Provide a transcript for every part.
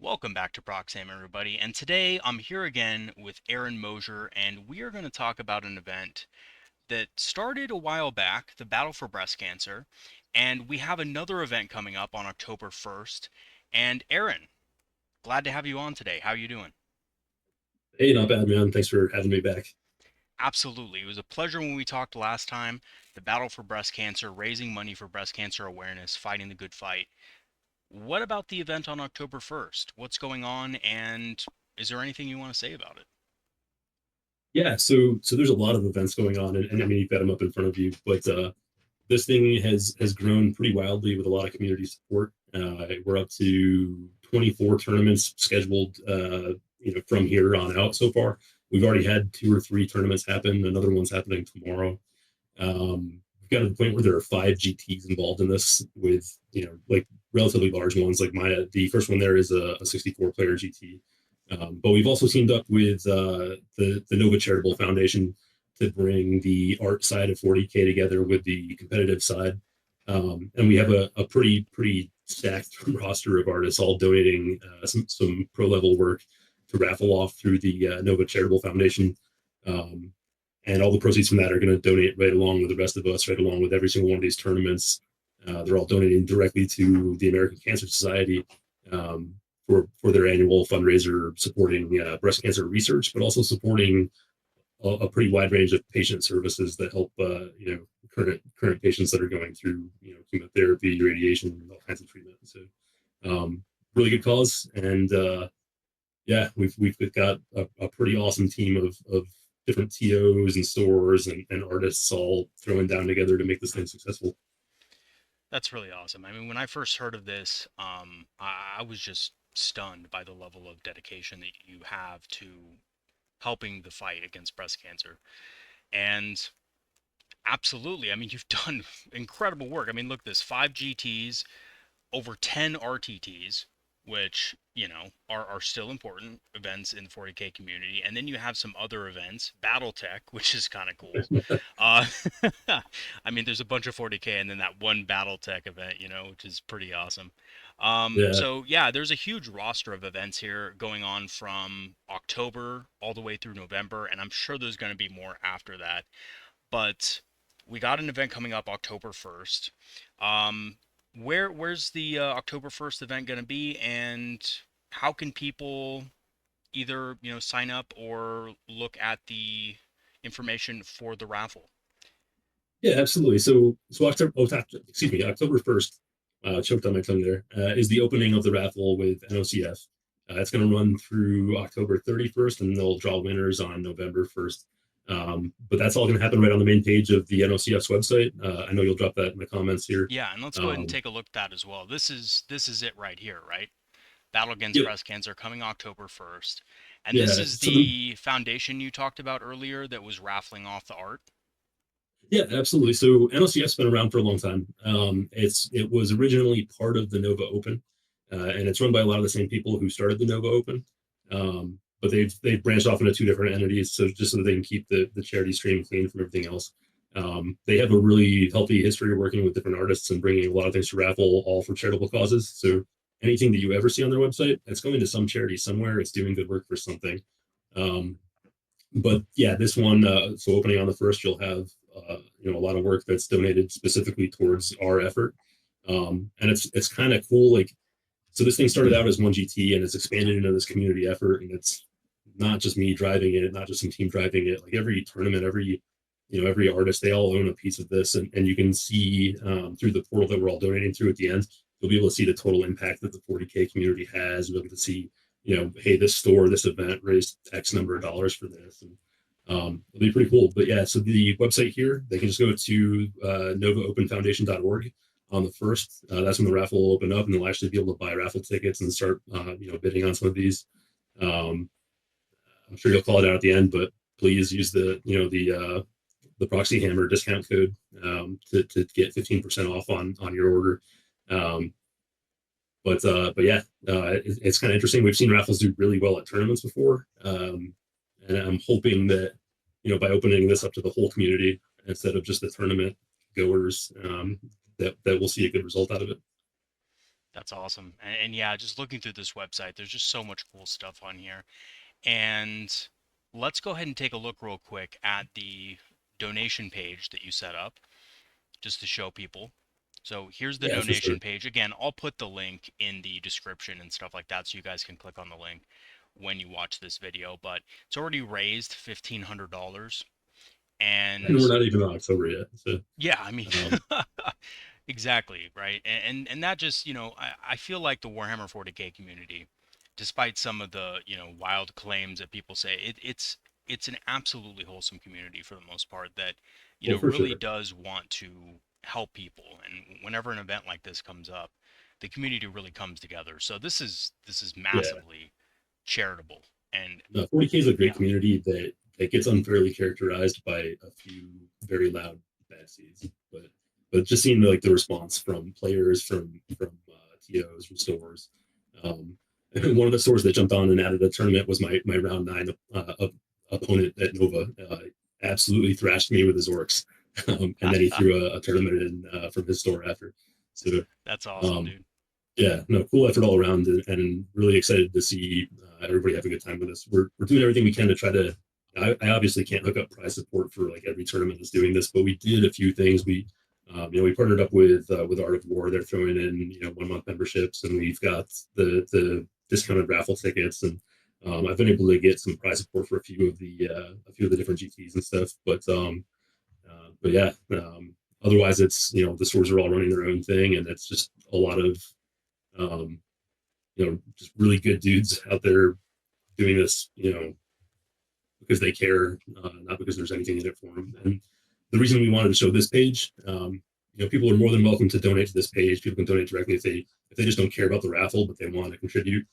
Welcome back to Proxy, everybody, and today I'm here again with Aaron Moshier, and we are going to talk about an event that started a while back, the Battle for Breast Cancer, and we have another event coming up on October 1st. And Aaron, glad to have you on today. How are you doing? Hey, not bad, man. Thanks for having me back. Absolutely. It was a pleasure when we talked last time. The Battle for Breast Cancer, raising money for breast cancer awareness, fighting the good fight. What about the event on October 1st? What's going on, and is there anything you want to say about it? Yeah, so there's a lot of events going on, and I mean you've got them up in front of you, but this thing has grown pretty wildly with a lot of community support. We're up to 24 tournaments scheduled, from here on out so far. We've already had two or three tournaments happen. Another one's happening tomorrow. We've got to the point where there are five GTs involved in this, with like relatively large ones. Like the first one there is a 64 player GT. But we've also teamed up with the Nova Charitable Foundation to bring the art side of 40K together with the competitive side. And we have a pretty stacked roster of artists all donating some pro level work to raffle off through the Nova Charitable Foundation. Um, and all the proceeds from that are going to donate right along with the rest of us, right along with every single one of these tournaments. They're all donating directly to the American Cancer Society, for their annual fundraiser supporting breast cancer research, but also supporting a pretty wide range of patient services that help current patients that are going through chemotherapy, radiation, all kinds of treatment. So really good cause, and yeah, we've got a pretty awesome team of different TOs and stores and artists all throwing down together to make this thing successful. That's really awesome. I mean, when I first heard of this, I was just stunned by the level of dedication that you have to helping the fight against breast cancer. And absolutely, I mean, you've done incredible work. I mean, look, this five GTs, over 10 RTTs, which, are still important events in the 40K community. And then you have some other events, Battletech, which is kind of cool. Uh, I mean, there's a bunch of 40K and then that one Battletech event, which is pretty awesome. Yeah, So yeah, there's a huge roster of events here going on from October all the way through November, and I'm sure there's going to be more after that. But we got an event coming up October 1st. Um, where's the October 1st event going to be, and how can people either, sign up or look at the information for the raffle? yeah, absolutely. So October 1st, choked on my tongue there, is the opening of the raffle with NOCF. It's going to run through October 31st, and they'll draw winners on November 1st. But that's all going to happen right on the main page of the NOCF's website. I know you'll drop that in the comments here. Yeah, and let's go ahead and Um, take a look at that as well. This is it right here, right? Battle Against yeah, Breast Cancer coming October 1st. And this yeah. is So the the foundation you talked about earlier that was raffling off the art. Yeah, absolutely. So NLCF's been around for a long time. It was originally part of the Nova Open, and it's run by a lot of the same people who started the Nova Open. But they've branched off into two different entities, so just so that they can keep the charity stream clean from everything else. They have a really healthy history of working with different artists and bringing a lot of things to raffle, all for charitable causes. So anything that you ever see on their website, it's going to some charity somewhere. It's doing good work for something. Um, but yeah, this one, so opening on the first, you'll have a lot of work that's donated specifically towards our effort, and it's kind of cool. Like, so this thing started out as one GT and it's expanded into this community effort, and it's not just me driving it, not just some team driving it. Like every tournament, every artist, they all own a piece of this, and you can see through the portal that we're all donating through at the end, you'll be able to see the total impact that the 40K community has. You'll be able to see, hey, this store, this event raised X number of dollars for this. And it'll be pretty cool. But yeah, so the website here, they can just go to novaopenfoundation.org on the first. That's when the raffle will open up, and they'll actually be able to buy raffle tickets and start, bidding on some of these. Um, I'm sure you'll call it out at the end, but please use the Proxy Hammer discount code, to get 15% off on your order. Um, but yeah, it's kind of interesting. We've seen raffles do really well at tournaments before, and I'm hoping that by opening this up to the whole community instead of just the tournament goers, that we'll see a good result out of it. That's awesome. And yeah, just looking through this website, there's just so much cool stuff on here. And let's go ahead and take a look real quick at the donation page that you set up just to show people. So here's the Yeah, for sure. donation page. Again, I'll put the link in the description and stuff like that so you guys can click on the link when you watch this video. But it's already raised $1,500. And And we're not even on October yet. So yeah, I mean, um, exactly, right? And that just, I feel like the Warhammer 40K community, despite some of the, wild claims that people say, it's an absolutely wholesome community for the most part that, well, for really sure. does want to help people. And whenever an event like this comes up, the community really comes together. So this is Yeah. massively charitable. And No, 40K is a great yeah. community that gets unfairly characterized by a few very loud bad seeds. But just seeing like the response from players, from TOs, from stores. Um, one of the stores that jumped on and added a tournament was my round 9 opponent at Nova. Absolutely thrashed me with his orcs, and then he threw a tournament in from his store after. So That's awesome, um, dude. yeah, no, cool effort all around, and really excited to see everybody have a good time with us. We're doing everything we can to try to. I obviously can't hook up prize support for like every tournament that's doing this, but we did a few things. We partnered up with Art of War. They're throwing in 1 month memberships, and we've got the discounted raffle tickets, and I've been able to get some prize support for a few of the different GTs and stuff. But yeah, otherwise it's the stores are all running their own thing, and it's just a lot of um, just really good dudes out there doing this, because they care, not because there's anything in it for them. And the reason we wanted to show this page, people are more than welcome to donate to this page. People can donate directly if they just don't care about the raffle, but they want to contribute.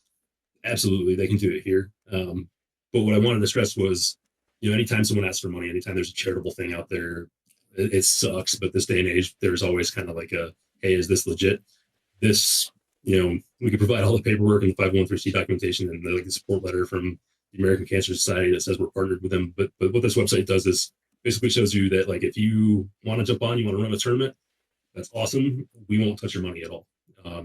Absolutely, they can do it here. But what I wanted to stress was, anytime someone asks for money, anytime there's a charitable thing out there, it sucks. But this day and age, there's always kind of like hey, is this legit? This, we could provide all the paperwork and the 501(c) documentation and the support letter from the American Cancer Society that says we're partnered with them. But what this website does is basically shows you that like if you want to jump on, you want to run a tournament, that's awesome. We won't touch your money at all.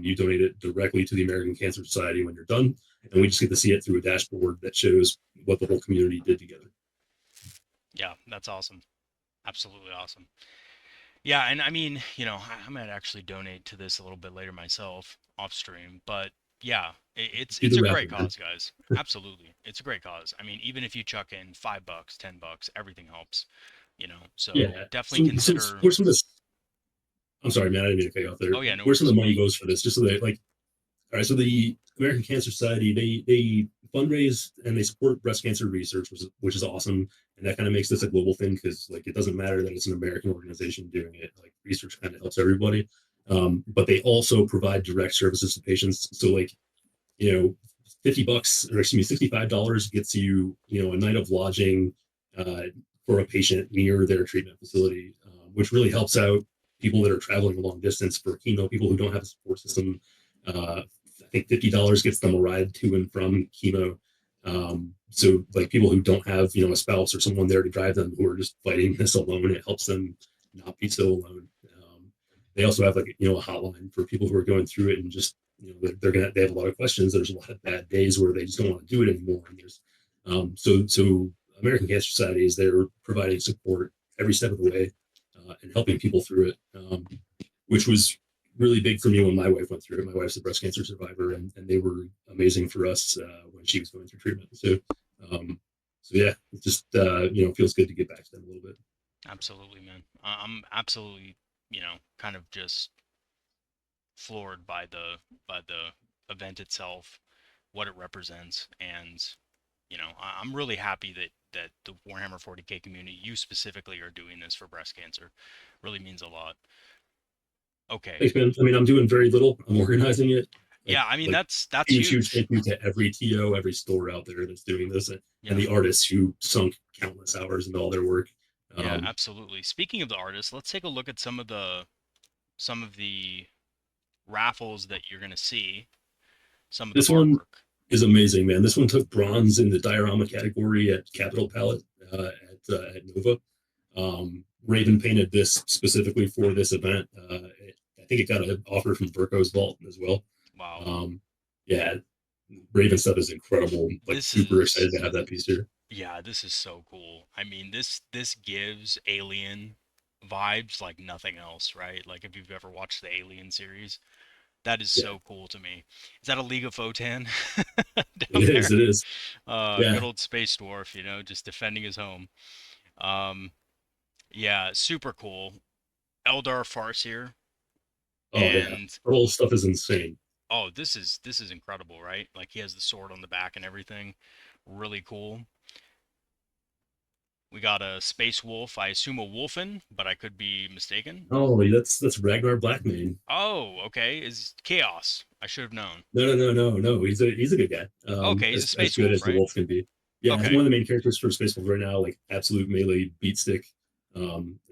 You donate it directly to the American Cancer Society when you're done, and we just get to see it through a dashboard that shows what the whole community did together. Yeah, that's awesome. Absolutely awesome. Yeah, and I mean, I might actually donate to this a little bit later myself off stream, but yeah, it's Do it's the a raffle, great man. cause, guys. Absolutely. It's a great cause. I mean, even if you chuck in $5, $10, everything helps, So Yeah. definitely So consider. where's some of this? I'm sorry, man. I didn't mean to cut you off there. Oh yeah, no Where's some worries. of the money goes for this? Just so that like all right, so the American Cancer Society they fundraise and they support breast cancer research, which is awesome, and that kind of makes this a global thing because like it doesn't matter that it's an American organization doing it. Like research kind of helps everybody, but they also provide direct services to patients. So like you know, $50 or excuse me, $65 gets you a night of lodging uh, for a patient near their treatment facility, which really helps out people that are traveling a long distance for chemo, people who don't have a support system. I think $50 gets them a ride to and from chemo. So like people who don't have a spouse or someone there to drive them who are just fighting this alone, it helps them not be so alone. They also have like a hotline for people who are going through it and just they have a lot of questions. There's a lot of bad days where they just don't want to do it anymore. And there's so American Cancer Society is there providing support every step of the way and helping people through it, which was really big for me when my wife went through it. My wife's a breast cancer survivor, and they were amazing for us when she was going through treatment. Um, so yeah, it just feels good to get back to them a little bit. Absolutely, man. I'm absolutely, kind of just floored by the event itself, what it represents, and I'm really happy that the Warhammer 40K community, you specifically, are doing this for breast cancer. Really means a lot. Okay. Thanks, man. I mean, I'm doing very little. I'm organizing it. Like, Yeah, I mean like that's huge huge. thank you to every TO, every store out there that's doing this, and Yeah. the artists who sunk countless hours into all their work. Yeah, Um, absolutely. Speaking of the artists, let's take a look at some of the raffles that you're going to see, some of the this one artwork. is amazing, man. This one took bronze in the diorama category at Capital Palette at Nova. Raven painted this specifically for this event. I think it got an offer from Verco's Vault as well. Wow. Yeah, Raven stuff is incredible. Like This super excited is to have that piece here. Yeah, this is so cool. I mean, this gives Alien vibes like nothing else, right? Like if you've ever watched the Alien series, that is Yeah, so cool to me. Is that a League of Votan it down is. there? It is. Good Yeah. old space dwarf, just defending his home. Um, yeah, super cool. Eldar Farseer, Oh yeah. and Her whole stuff is insane. oh, this is incredible, right? Like he has the sword on the back and everything. Really cool. We got a space wolf. I assume a wolfen, but I could be mistaken. Oh, that's Ragnar Blackmane. Oh, okay. Is chaos. I should have known. No. He's a good guy. Okay, he's a As space good wolf, as the right? wolf can be. Yeah, one Okay. of the main characters for Space Wolf right now, like absolute melee beat stick.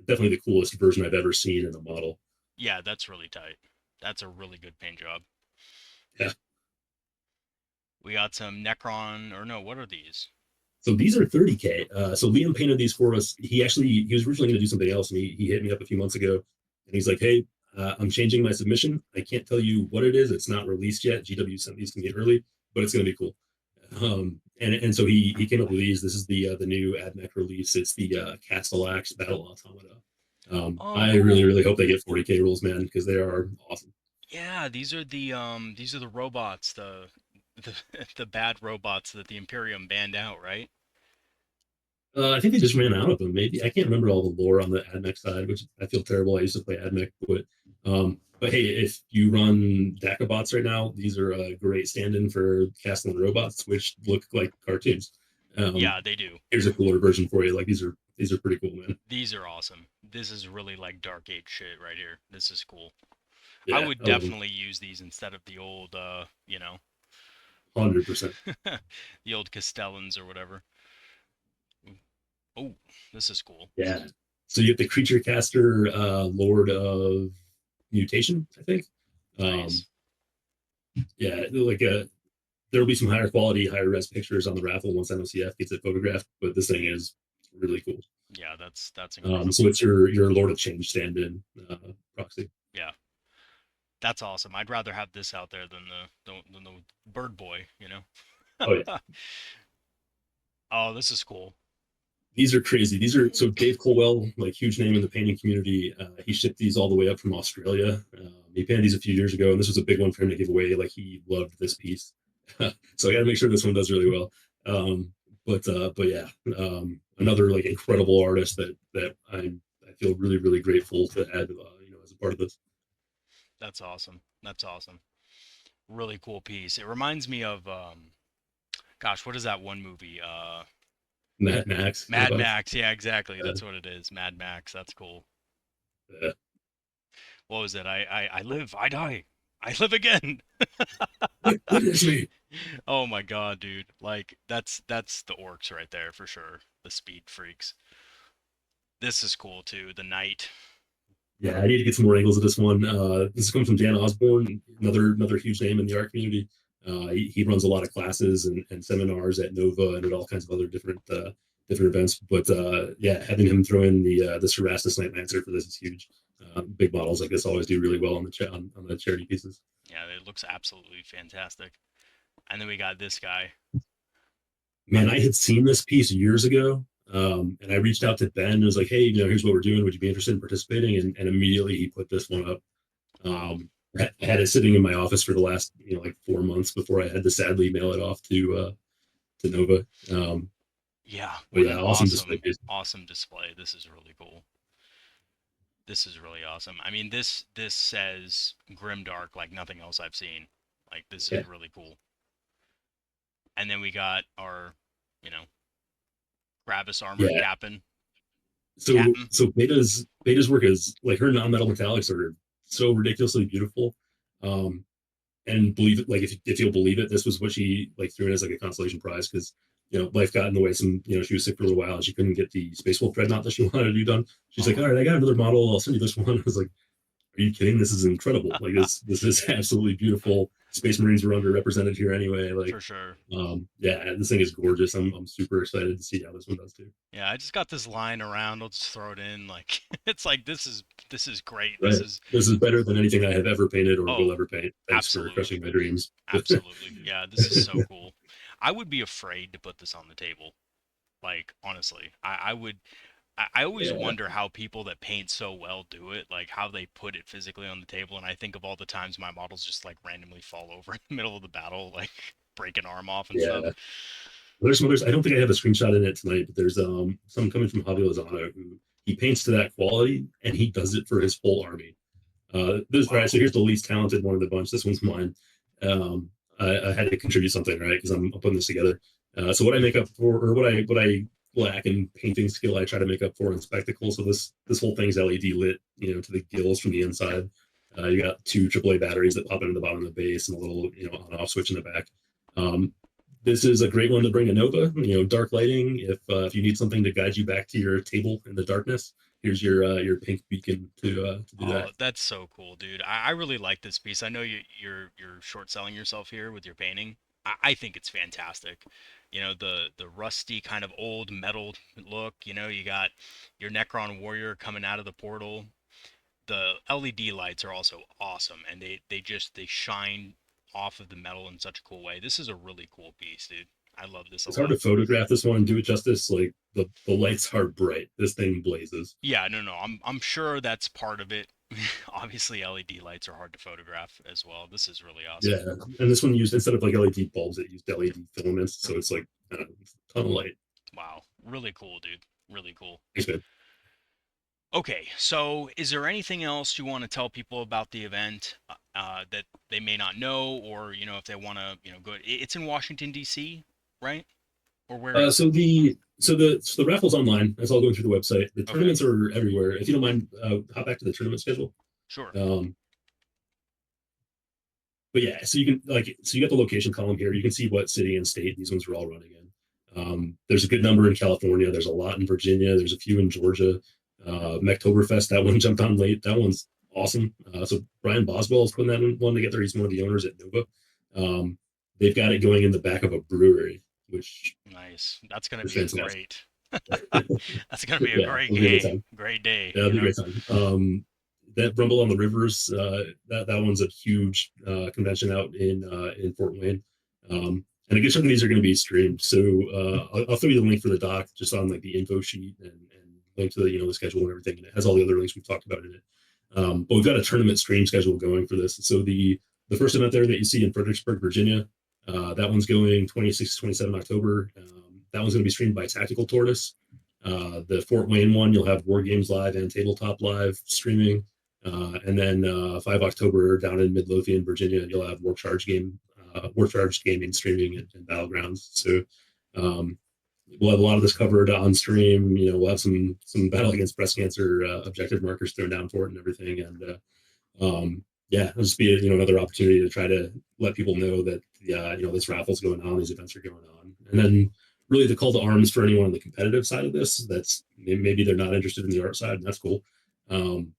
Definitely the coolest version I've ever seen in a model. Yeah, that's really tight. That's a really good paint job. Yeah. We got some Necron, or no, what are these? So these are 30K. So Liam painted these for us. He was originally going to do something else, and he hit me up a few months ago, and he's like, "Hey, I'm changing my submission. I can't tell you what it is. It's not released yet. GW sent these to me early, but it's going to be cool." And so he came up with these. This is the new AdMech release. It's the Castellax Battle Automata. Oh, I cool. really hope they get 40K rules, man, because they are awesome. Yeah, these are the robots, the the bad robots that the Imperium banned out, right? I think they just ran out of them. Maybe I can't remember all the lore on the AdMech side, which I feel terrible. I used to play AdMech, but hey, if you run Dakabots right now, these are a great stand-in for Castle robots, which look like cartoons. Um, Yeah, they do. Here's a cooler version for you. Like these are pretty cool, man. These are awesome. This is really like Dark Age shit right here. This is cool. I Yeah, would I love them. definitely use these instead of the old, 100%. the old Castellans or whatever. Oh, this is cool. Yeah. So you have the creature caster, Lord of Mutation, I think. Um, Nice. yeah, like there'll be some higher quality, higher res pictures on the raffle once NOCF gets it photographed, but this thing is really cool. Yeah, that's So incredible. it's your Lord of Change stand-in proxy. Yeah, that's awesome. I'd rather have this out there than the Bird Boy. Oh yeah, Oh, this is cool. these are crazy. These are so Dave Colwell, like huge name in the painting community. He shipped these all the way up from Australia. He painted these a few years ago, and this was a big one for him to give away. Like he loved this piece, so I got to make sure this one does really well. But yeah, another like incredible artist that I feel really grateful to have as a part of this. That's awesome. That's awesome. Really cool piece. It reminds me of gosh, what is that one movie? Matt Max Mad knockoff. Max. Yeah, exactly. Uh, That's what it is. Mad Max. That's cool. uh, What was it? I live, I die. I live again. witness me. Oh my god, dude. Like that's the orcs right there for sure. The speed freaks. This is cool too. The knight. Yeah, I need to get some more angles of this one. This is coming from Dan Osborne, another huge name in the art community. He runs a lot of classes and seminars at Nova and at all kinds of other different events. But yeah, having him throw in the Cerastus Night Lancer for this is huge. Big models like this always do really well on on the charity pieces. Yeah, it looks absolutely fantastic. And then we got this guy. Man, I had seen this piece years ago, and I reached out to Ben and was like, "Hey, here's what we're doing. Would you be interested in participating?" And immediately he put this one up. Wow. I had it sitting in my office for the last like 4 months before I had to sadly mail it off to Nova. Yeah, But what yeah, an awesome display awesome piece. awesome display. This is really cool. This is really awesome. I mean, this says grimdark like nothing else I've seen. Like this Yeah, is really cool. And then we got our, you know, Gravis armored yeah. captain. So Captain. so Beta's work is like her non-metal metallics are so ridiculously beautiful. Um, and believe it, like if you'll believe it, this was what she like threw in as like a consolation prize because life got in the way. She was sick for a little while and she couldn't get the Space Wolf Dreadnought that she wanted to do done. She's like, Oh, all right, I got another model. I'll send you this one. I was like, are you kidding? This is incredible. Like this is absolutely beautiful. Space Marines were underrepresented here anyway. Like, For sure. yeah, this thing is gorgeous. I'm super excited to see how this one does too. Yeah, I just got this lying around. I'll just throw it in. Like it's like this is great. This Right. is This is better than anything I have ever painted or will oh, ever paint. Thanks for absolutely. crushing my dreams. Absolutely. Yeah, this is so cool. I would be afraid to put this on the table. Like honestly, I would. I always Yeah. wonder how people that paint so well do it, like how they put it physically on the table. And I think of all the times my models just like randomly fall over in the middle of the battle, like break an arm off and stuff. Yeah. There's some others. I don't think I have a screenshot in it tonight, but there's some coming from Javi Lozano who he paints to that quality and he does it for his whole army. This all right. Wow. So here's the least talented one of the bunch. This one's mine. I had to contribute something, right? Because I'm putting this together. So what I make up for, or what I lack in painting skill, I try to make up for in spectacle. So this whole thing's LED lit, to the gills from the inside. You got two AAA batteries that pop into the bottom of the base and a little, on-off switch in the back. Um, this is a great one to bring a Nova. Dark lighting. If you need something to guide you back to your table in the darkness, here's your pink beacon to do that. Oh, that's so cool, dude. I really like this piece. I know you're short selling yourself here with your painting. I think it's fantastic. The rusty kind of old metal look. You got your Necron warrior coming out of the portal. The LED lights are also awesome, and they shine off of the metal in such a cool way. This is a really cool piece, dude. I love this a It's hard lot. to photograph this one and do it justice. Like the lights are bright. This thing blazes. Yeah, no. I'm sure that's part of it. Obviously, LED lights are hard to photograph as well. This is really awesome. Yeah, and this one used instead of like LED bulbs, it used LED filaments, so it's like a ton of light. Wow, really cool, dude. Really cool. Thanks, man. Okay, so is there anything else you want to tell people about the event that they may not know, or if they want to, go? It's in Washington D.C., right? Or where? So the raffle's online. That's all going through the website. The Okay, tournaments are everywhere. If you don't mind, hop back to the tournament schedule. sure. Um, but yeah, so you got the location column here. You can see what city and state these ones are all running in. There's a good number in California. There's a lot in Virginia. There's a few in Georgia. Mechtoberfest, that one jumped on late. That one's awesome. So Brian Boswell is putting that one together. He's one of the owners at Nova. Um, they've got it going in the back of a brewery, which Nice. That's gonna is be a fantastic. great. That's gonna be a Yeah, great it'll be a good game, time. great day. Yeah, it'll be a great time. That Rumble on the Rivers, that one's a huge convention out in Fort Wayne. And a good chunk of these are going to be streamed. So I'll throw you the link for the doc just on like the info sheet and link to the schedule and everything. And it has all the other links we've talked about in it. But we've got a tournament stream schedule going for this. So the first event there that you see in Fredericksburg, Virginia, that one's going 26 to 27 October. That one's going to be streamed by Tactical Tortoise. The Fort Wayne one, you'll have War Games Live and Tabletop Live streaming. And then 5 October down in Midlothian, Virginia, you'll have War Charge Gaming streaming and Battlegrounds. So um, we'll have a lot of this covered on stream. We'll have some battle against breast cancer objective markers thrown down for it and everything. And yeah, it'll just be another opportunity to try to let people know that this raffle's going on, these events are going on, and then really the call to arms for anyone on the competitive side of this that's maybe they're not interested in the art side, and that's cool. Um,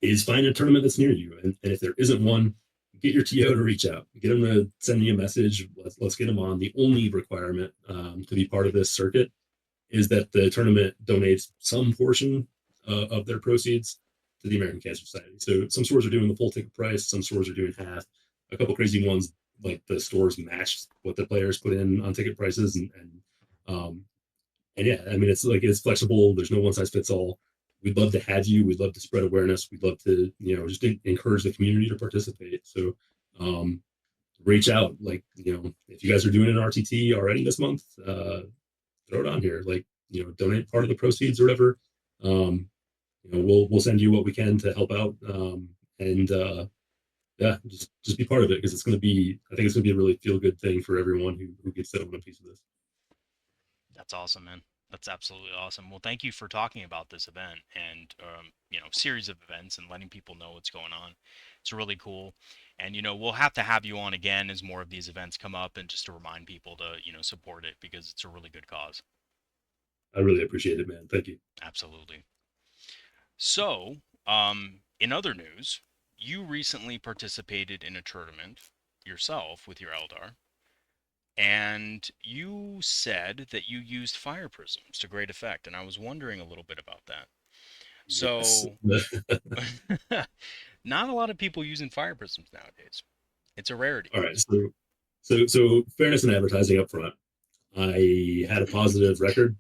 is find a tournament that's near you, and if there isn't one, get your TO to reach out, get them to send me a message. Let's get them on. The only requirement to be part of this circuit is that the tournament donates some portion of their proceeds to the American Cancer Society. So some stores are doing the full ticket price, some stores are doing half. A couple crazy ones, like the stores match what the players put in on ticket prices, um, and yeah, I mean it's flexible. There's no one size fits all. We'd love to have you. We'd love to spread awareness. We'd love to just encourage the community to participate. So um, reach out. Like if you guys are doing an RTT already this month, throw it on here. Like donate part of the proceeds or whatever. Um, we'll send you what we can to help out. And yeah, just be part of it because it's going to be. I think it's going to be a really feel good thing for everyone who gets to own a piece of this. That's awesome, man. That's absolutely awesome. Well, thank you for talking about this event and series of events and letting people know what's going on. It's really cool. And we'll have to have you on again as more of these events come up and just to remind people to support it because it's a really good cause. I really appreciate it, man. Thank you. Absolutely. So, In other news, you recently participated in a tournament yourself with your Eldar, and you said that you used fire prisms to great effect, and I was wondering a little bit about that. Yes. So, not a lot of people using fire prisms nowadays. It's a rarity. All right. So fairness in advertising up front. I had a positive record,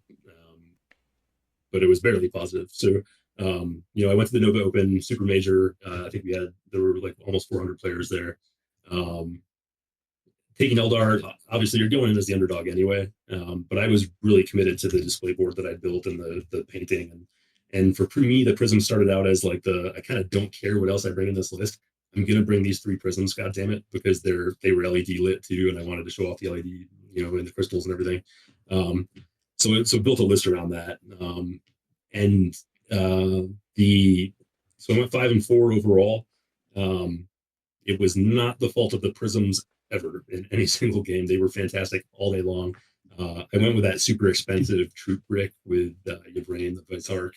but it was barely positive. So, I went to the Nova Open Super Major. I think there were like almost 400 players there. Um, Taking Eldar, obviously you're going in as the underdog anyway. But I was really committed to the display board that I built and the painting. And for me, the prism started out as like I kind of don't care what else I bring in this list. I'm gonna bring these three prisms, god damn it, because they were LED lit too, and I wanted to show off the LED, and the crystals and everything. Um, so built a list around that. And the so I went 5-4 overall. Um, it was not the fault of the prisms ever in any single game. They were fantastic all day long. I went with that super expensive troop brick with Yvrain, the Vitark.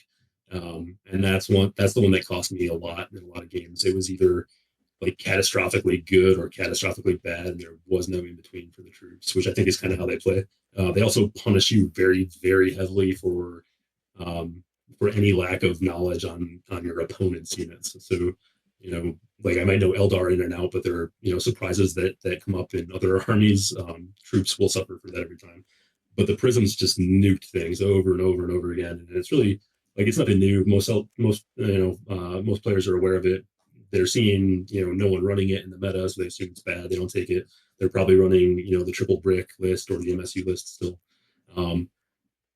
And that's the one that cost me a lot in a lot of games. It was either like catastrophically good or catastrophically bad, and there was no in between for the troops, which I think is kind of how they play. They also punish you very, very heavily um, for any lack of knowledge on your opponent's units. So, like I might know Eldar in and out, but there are surprises that come up in other armies. Troops will suffer for that every time. But the prisms just nuked things over and over and over again, and it's really like it's nothing new. Most players are aware of it. They're seeing no one running it in the meta, so they assume it's bad. They don't take it. They're probably running the triple brick list or the MSU list still. Um,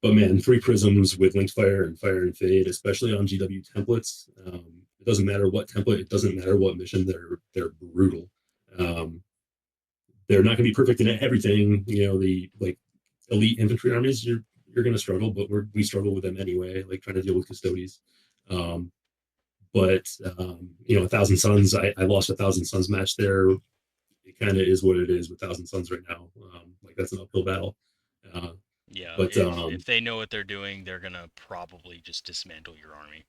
but man, three prisms with linked fire and fire and fade, especially on GW templates. It doesn't matter what template, it doesn't matter what mission. They're brutal. Um, they're not going to be perfect in everything. The like elite infantry armies, you're going to struggle, but we struggle with them anyway. Like trying to deal with custodies. Um, but 1,000 Suns, I lost 1,000 Suns match there. It kind of is what it is with 1,000 Suns right now. Like that's an uphill battle. Uh, Yeah, but if they know what they're doing, they're gonna probably just dismantle your army.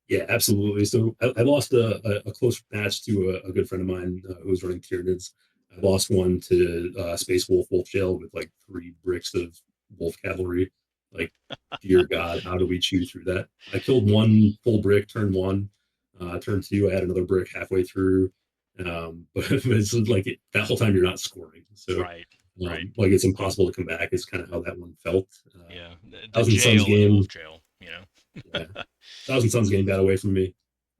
Yeah, absolutely. So I lost a close match to a good friend of mine who was running Tyranids. I lost one to Space Wolf Jail with like three bricks of Wolf Cavalry. Like, dear God, how do we chew through that? I killed one full brick turn one. Turn two, I had another brick halfway through. But it's like that whole time you're not scoring. So, Right, right. like it's impossible to come back. Is kind of how that one felt. Yeah, the Thousand Suns jail in game, Wolf Jail. yeah, 1,000 Suns game got away from me.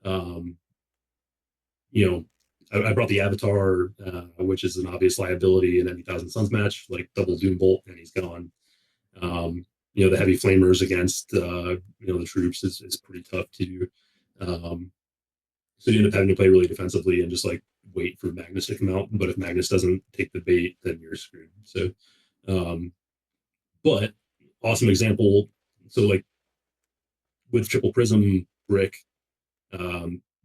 Um, you know, I brought the Avatar, which is an obvious liability in any 1,000 Suns match, like double Doom Bolt, and he's gone. The heavy flamers against the troops is pretty tough to do. So you end up having to play really defensively and just like wait for Magnus to come out. But if Magnus doesn't take the bait, then you're screwed. So, um, but awesome example. So like with triple prism brick,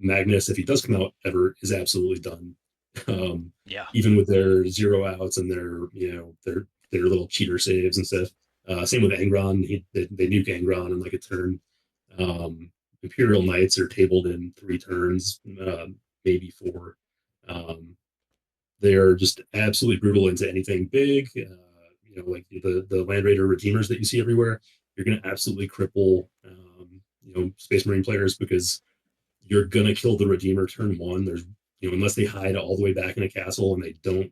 Magnus, if he does come out ever, is absolutely done. Um, Yeah, Even with their zero outs and their little cheater saves and stuff. Same with Angron. They nuke Angron in like a turn. Imperial Knights are tabled in 3 turns, maybe 4. Um, they are just absolutely brutal into anything big. Like the Land Raider Redeemers that you see everywhere. You're going to absolutely cripple, Space Marine players because you're gonna kill the Redeemer turn one. There's unless they hide all the way back in a castle and they don't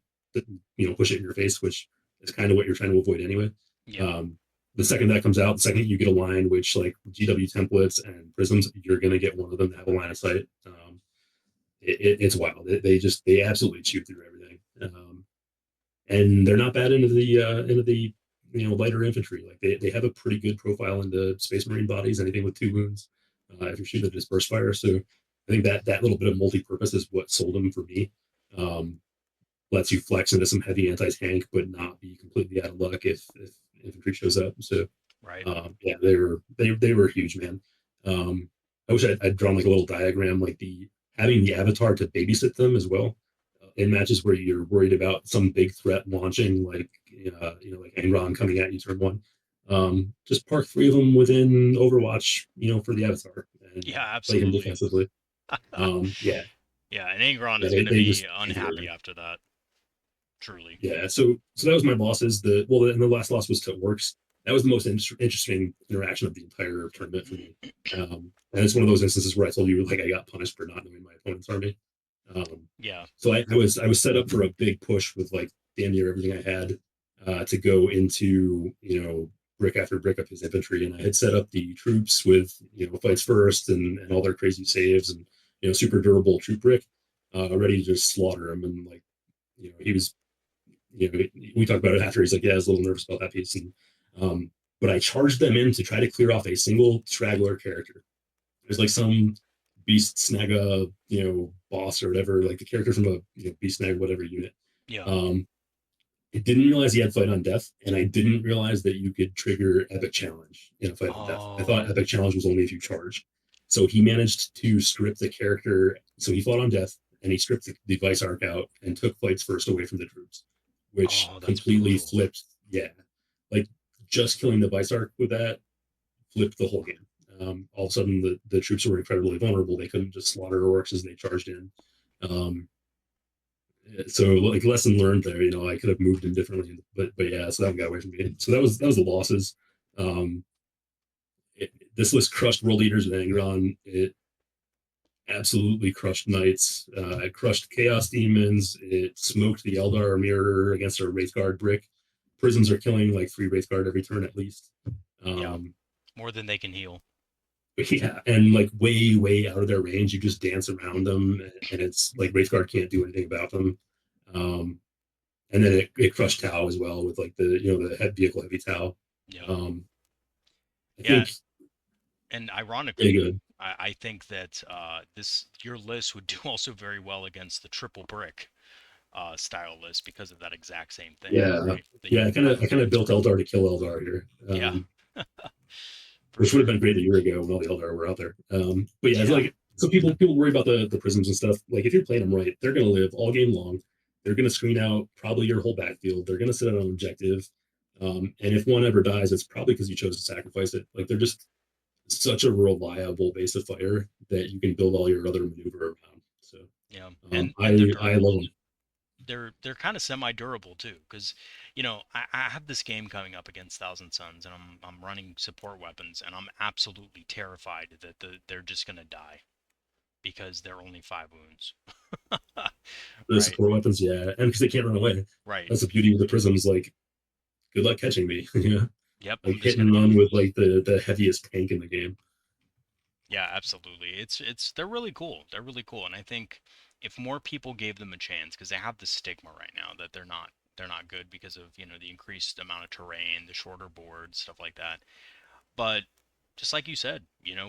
push it in your face, which is kind of what you're trying to avoid anyway. yeah, Um, the second that comes out, the second you get a line, which like GW templates and prisms, you're gonna get one of them to have a line of sight. It's wild. They absolutely chew through everything, and they're not bad into the lighter infantry. Like they have a pretty good profile into Space Marine bodies. Anything with 2 wounds, if you're shooting the disperse fire. So I think that little bit of multi-purpose is what sold them for me. Um, Lets you flex into some heavy anti-tank, but not be completely out of luck if infantry shows up. So right. yeah, they were huge, man. I wish I'd drawn like a little diagram, like the having the avatar to babysit them as well in matches where you're worried about some big threat launching, like Angron coming at you turn one. Just park 3 of them within Overwatch, for the avatar and Yeah, play him absolutely. defensively. Yeah, Yeah, and Angron yeah, is going to they be just changed unhappy everything. after that. Truly. Yeah, so that was my losses. And the last loss was to Orcs. That was the most interesting interaction of the entire tournament for me. And it's one of those instances where I told you like I got punished for not knowing my opponent's army. Um, Yeah. so I was set up for a big push with like damn near everything I had to go into brick after brick of his infantry, and I had set up the troops with fights first and all their crazy saves and super durable troop brick, ready to just slaughter him. And like he was we talked about it after. He's like, yeah, I was a little nervous about that piece. And but I charged them in to try to clear off a single straggler character. There's like some beast snaga, boss or whatever, like the character from a beast snag whatever unit. Yeah. Um, I didn't realize he had fight on death, and I didn't realize that you could trigger epic challenge in a fight on death. I thought Oh. epic challenge was only if you charge. So he managed to strip the character. So he fought on death, and he stripped the vice arc out and took fights first away from the troops, which Oh, that's completely brutal. flipped. Yeah, like just killing the vice arc with that flipped the whole game. All of a sudden, the troops were incredibly vulnerable. They couldn't just slaughter orcs as they charged in. Um, so like lesson learned there. I could have moved in differently, but yeah, so that one got away from me. So that was the losses. Um, this list crushed world eaters with Angron. It absolutely crushed knights. It crushed chaos demons. It smoked the Eldar mirror against our Wraithguard brick. Prisms are killing like 3 Wraithguard every turn at least. Yeah. Um, More than they can heal. yeah, and like way out of their range, you just dance around them, and it's like Wraithguard can't do anything about them. Um, and then it crushed Tau as well with like the head vehicle heavy Tau. Yeah. Um, I Yeah. think And pretty ironically, good. I think that this your list would do also very well against the triple brick style list because of that exact same thing, Yeah, right? That you yeah. I can kind of run. I kind of built Eldar to kill Eldar here, Yeah, for which would have sure. been great a year ago when all the Eldar were out there. But yeah, it's Yeah. like so people worry about the prisms and stuff. Like if you're playing them right, they're gonna live all game long. They're gonna screen out probably your whole backfield. They're gonna sit on an objective. And if one ever dies, it's probably because you chose to sacrifice it. Like they're just such a reliable base of fire that you can build all your other maneuver around. So Yeah. um, And they're I love durable. them. They're kind of semi-durable too, because I have this game coming up against Thousand Suns, and I'm running support weapons, and I'm absolutely terrified that they're just gonna die because they're only 5 wounds. The Right. support weapons, yeah, and because they can't run away. Right. That's the beauty of the prisms. Like, good luck catching me. Yeah, Yep. like I'm just hit and gonna run with like the heaviest tank in the game. Yeah, absolutely. It's they're really cool. They're really cool, and I think if more people gave them a chance, because they have the stigma right now that they're not good because of the increased amount of terrain, the shorter boards, stuff like that. But just like you said,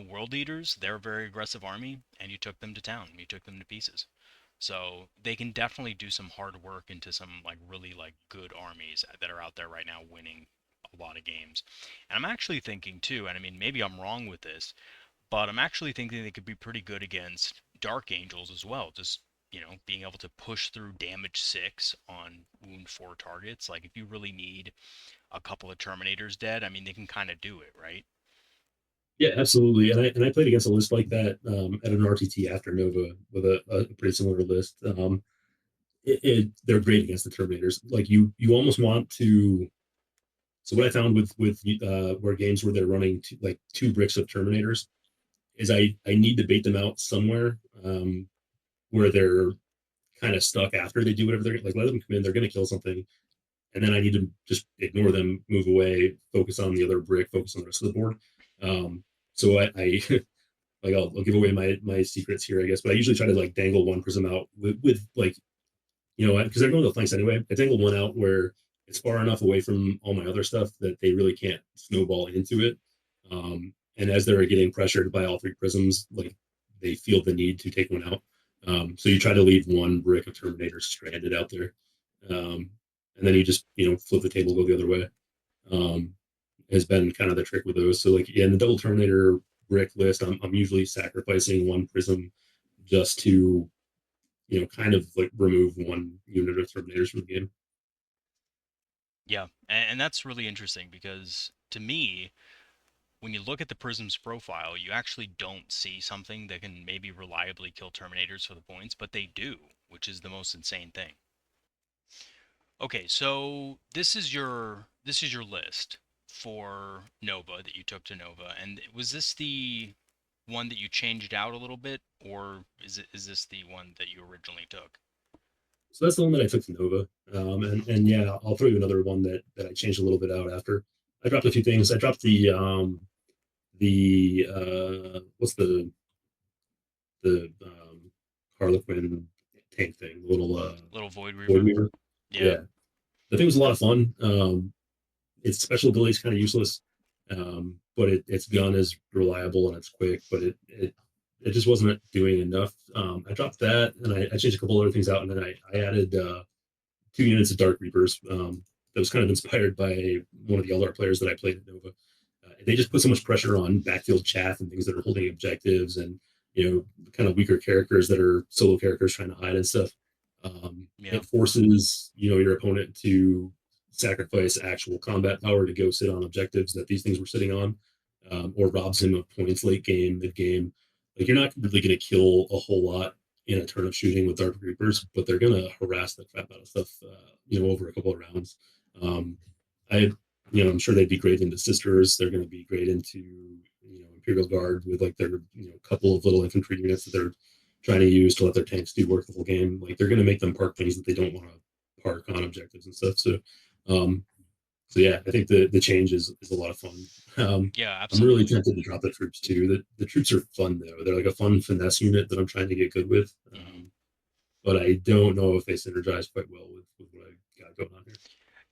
world leaders, they're a very aggressive army, and you took them to town. You took them to pieces. So they can definitely do some hard work into some like really like good armies that are out there right now winning a lot of games. And I'm actually thinking too, and I mean maybe I'm wrong with this, but I'm actually thinking they could be pretty good against Dark Angels as well. Just, being able to push through damage 6 on wound 4 targets. Like, if you really need a couple of Terminators dead, I mean, they can kind of do it, right? Yeah, absolutely. And I played against a list like that at an RTT after Nova with a pretty similar list. They're great against the Terminators. Like you almost want to. So what I found with where games where they're running like 2 bricks of Terminators is I need to bait them out somewhere where they're kind of stuck after they do whatever they're like. Let them come in, they're going to kill something, and then I need to just ignore them, move away, focus on the other brick, focus on the rest of the board. So I like I'll give away my secrets here, I guess, but I usually try to like dangle one prism out with like because they're going to the flanks anyway. I dangle one out where it's far enough away from all my other stuff that they really can't snowball into it. And as they're getting pressured by all 3 prisms, like they feel the need to take one out. So you try to leave one brick of Terminator stranded out there, um, and then you just flip the table, go the other way. Um, has been kind of the trick with those. So like yeah, in the double Terminator brick list, I'm usually sacrificing one prism just to kind of like remove one unit of Terminators from the game. Yeah. And that's really interesting because to me, when you look at the Prism's profile, you actually don't see something that can maybe reliably kill Terminators for the points, but they do, which is the most insane thing. Okay, so this is your list for Nova that you took to Nova, and was this the one that you changed out a little bit, or is this the one that you originally took? So that's the one that I took to Nova. And yeah, I'll throw you another one that I changed a little bit out after. I dropped a few things. I dropped the what's the Harlequin tank thing, the little Little Void Void Reaver? Weaver. Yeah. Yeah, the thing was a lot of fun. Its special ability is kind of useless, but its gun is reliable and it's quick, but it just wasn't doing enough. I dropped that and I changed a couple other things out, and then I added 2 units of Dark Reapers. That was kind of inspired by one of the Eldar players that I played at Nova. They just put so much pressure on backfield chaff and things that are holding objectives, and kind of weaker characters that are solo characters trying to hide and stuff. Yeah. It forces your opponent to sacrifice actual combat power to go sit on objectives that these things were sitting on, or robs him of points late game, mid game. Like you're not really going to kill a whole lot in a turn of shooting with Dark Reapers, but they're going to harass the crap out of stuff, over a couple of rounds. Um, I, I'm sure they'd be great into Sisters. They're going to be great into, Imperial Guard with like their, couple of little infantry units that they're trying to use to let their tanks do work the whole game. Like they're going to make them park things that they don't want to park on objectives and stuff. Um, so yeah, I think the change is a lot of fun. Yeah, I'm really absolutely. tempted to drop the troops too. The troops are fun though. They're like a fun finesse unit that I'm trying to get good with. Hmm. But I don't know if they synergize quite well with what I got going on here.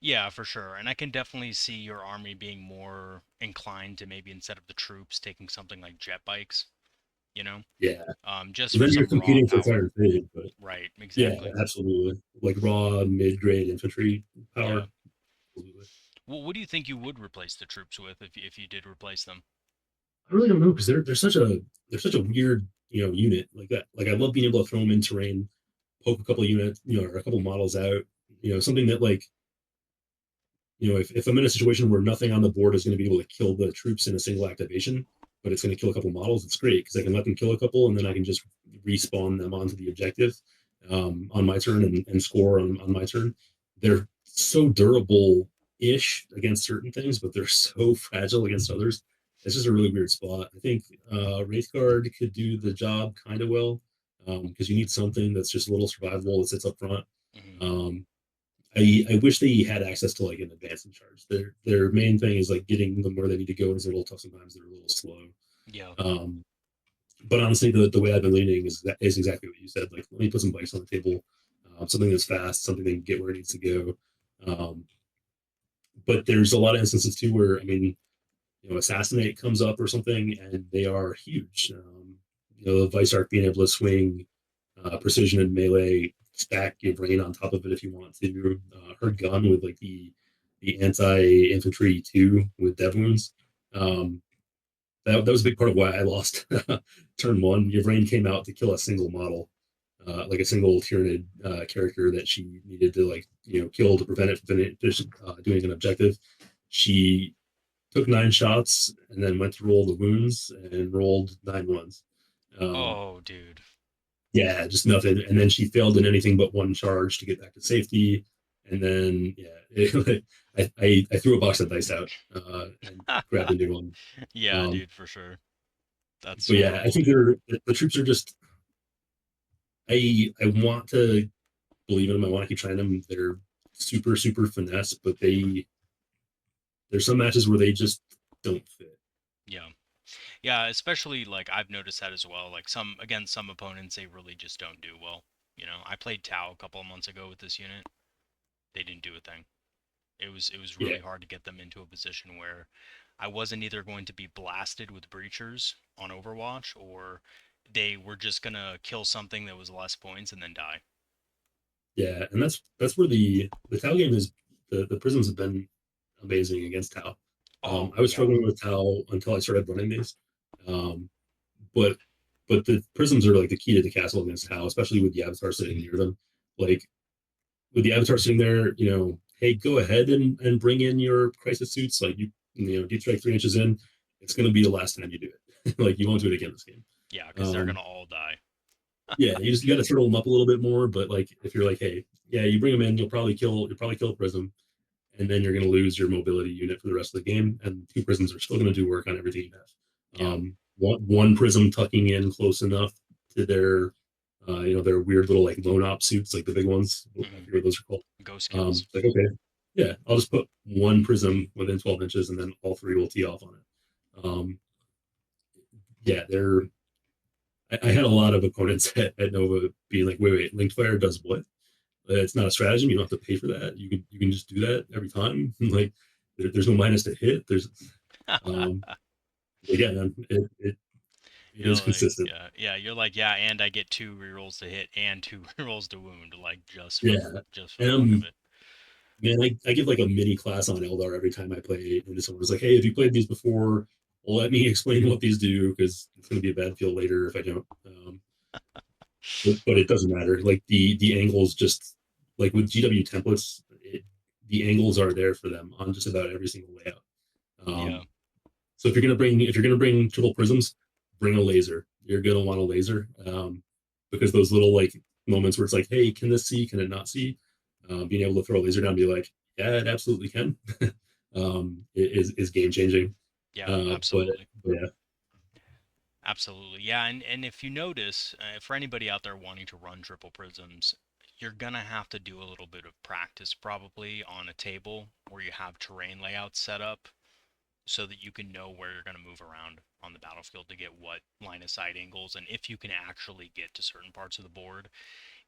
Yeah, for sure. And I can definitely see your army being more inclined to maybe instead of the troops taking something like jet bikes, you know, Yeah. just So for then you're some raw competing for power. fire and fade, but Right, yeah, exactly. absolutely. Like raw mid grade infantry Yeah. power. Absolutely. Well, what do you think you would replace the troops with if you did replace them? I really don't know because they're such a weird unit like that. Like I love being able to throw them in terrain, poke a couple units, or a couple models out. Something that like if I'm in a situation where nothing on the board is going to be able to kill the troops in a single activation, but it's going to kill a couple models, it's great because I can let them kill a couple and then I can just respawn them onto the objective on my turn and score on my turn. They're so durable ish against certain things, but they're so fragile against others. It's just a really weird spot. I think Wraith Guard could do the job kind of well because you need something that's just a little survivable that sits up front. Hmm. Um, I wish they had access to like an advancing charge. Their main thing is like getting them where they need to go, and it's a little tough sometimes. They're a little slow. Yeah. Um, but honestly, the way I've been leaning is exactly what you said. Like, let me put some bikes on the table, something that's fast, something that can get where it needs to go. Um, but there's a lot of instances too where I mean, assassinate comes up or something, and they are huge. The Vice Arc being able to swing precision and melee, stack your brain on top of it if you want to. Her gun with like the anti infantry two with dev wounds. Um, that was a big part of why I lost turn one. Your brain came out to kill a single model, like a single Tyranid character that she needed to like kill to prevent it from doing an objective. She took 9 shots and then went to roll the wounds and rolled 9 ones. Um, Oh, dude. yeah, just nothing. And then she failed in anything but one charge to get back to safety. And then I threw a box of dice out and grabbed a new one. Yeah, Um, dude, for sure. That's but yeah, I horrible. think the troops are just I want to believe in them. I want to keep trying them. They're super super finesse, but there's some matches where they just don't fit. Yeah. Yeah, especially like I've noticed that as well. Like some opponents they really just don't do well. I played Tau a couple of months ago with this unit. They didn't do a thing. It was Yeah, really hard to get them into a position where I wasn't either going to be blasted with breachers on Overwatch or they were just gonna kill something that was less points and then die. yeah, and that's where the Tau game is. The prisms have been amazing against Tau. Oh I was yeah. struggling with Tau until I started running these, um, but the prisms are like the key to the castle against Tau, especially with the Avatar sitting near them. Like with the Avatar sitting there, hey, go ahead and bring in your crisis suits. Like deep strike 3 inches in. it's going to be the last time you do it. Like you won't do it again this game. Yeah, because they're Um, gonna all die. yeah, you got to turtle them up a little bit more. But like if you're like, hey, yeah, you bring them in, you'll probably kill a prism, and then you're going to lose your mobility unit for the rest of the game, and two prisms are still going to do work on everything you have. Yeah. One prism tucking in close enough to their their weird little like lone op suits, like the big ones. I Hmm. forget what those are called. Ghost kills. Like okay, yeah, I'll just put one prism within 12 inches, and then all three will tee off on it. Yeah, they're. I had a lot of opponents at Nova being like, wait, linked fire does what? It's not a stratagem. You don't have to pay for that. You can just do that every time. Like there's no minus to hit. There's um yeah, man, it You're is like, consistent. yeah, you're like, yeah, and I get two rerolls to hit and two rerolls to wound, like Yeah, just for and the fuck of it. man, I give like a mini class on Eldar every time I play, and someone's like, hey, have you played these before? Well, let me explain what these do because it's going to be a bad feel later if I don't. But it doesn't matter. Like the angles, just like with GW templates, the angles are there for them on just about every single layout. Yeah, Um, So if you're gonna bring triple prisms, bring a laser. You're gonna want a laser because those little like moments where it's like, hey, can this see? Can it not see? Being able to throw a laser down and be like, yeah, it absolutely can. Is game changing. yeah, But absolutely. yeah, Absolutely. Yeah, and if you notice, for anybody out there wanting to run triple prisms, you're gonna have to do a little bit of practice probably on a table where you have terrain layouts set up so that you can know where you're going to move around on the battlefield to get what line of sight angles and if you can actually get to certain parts of the board.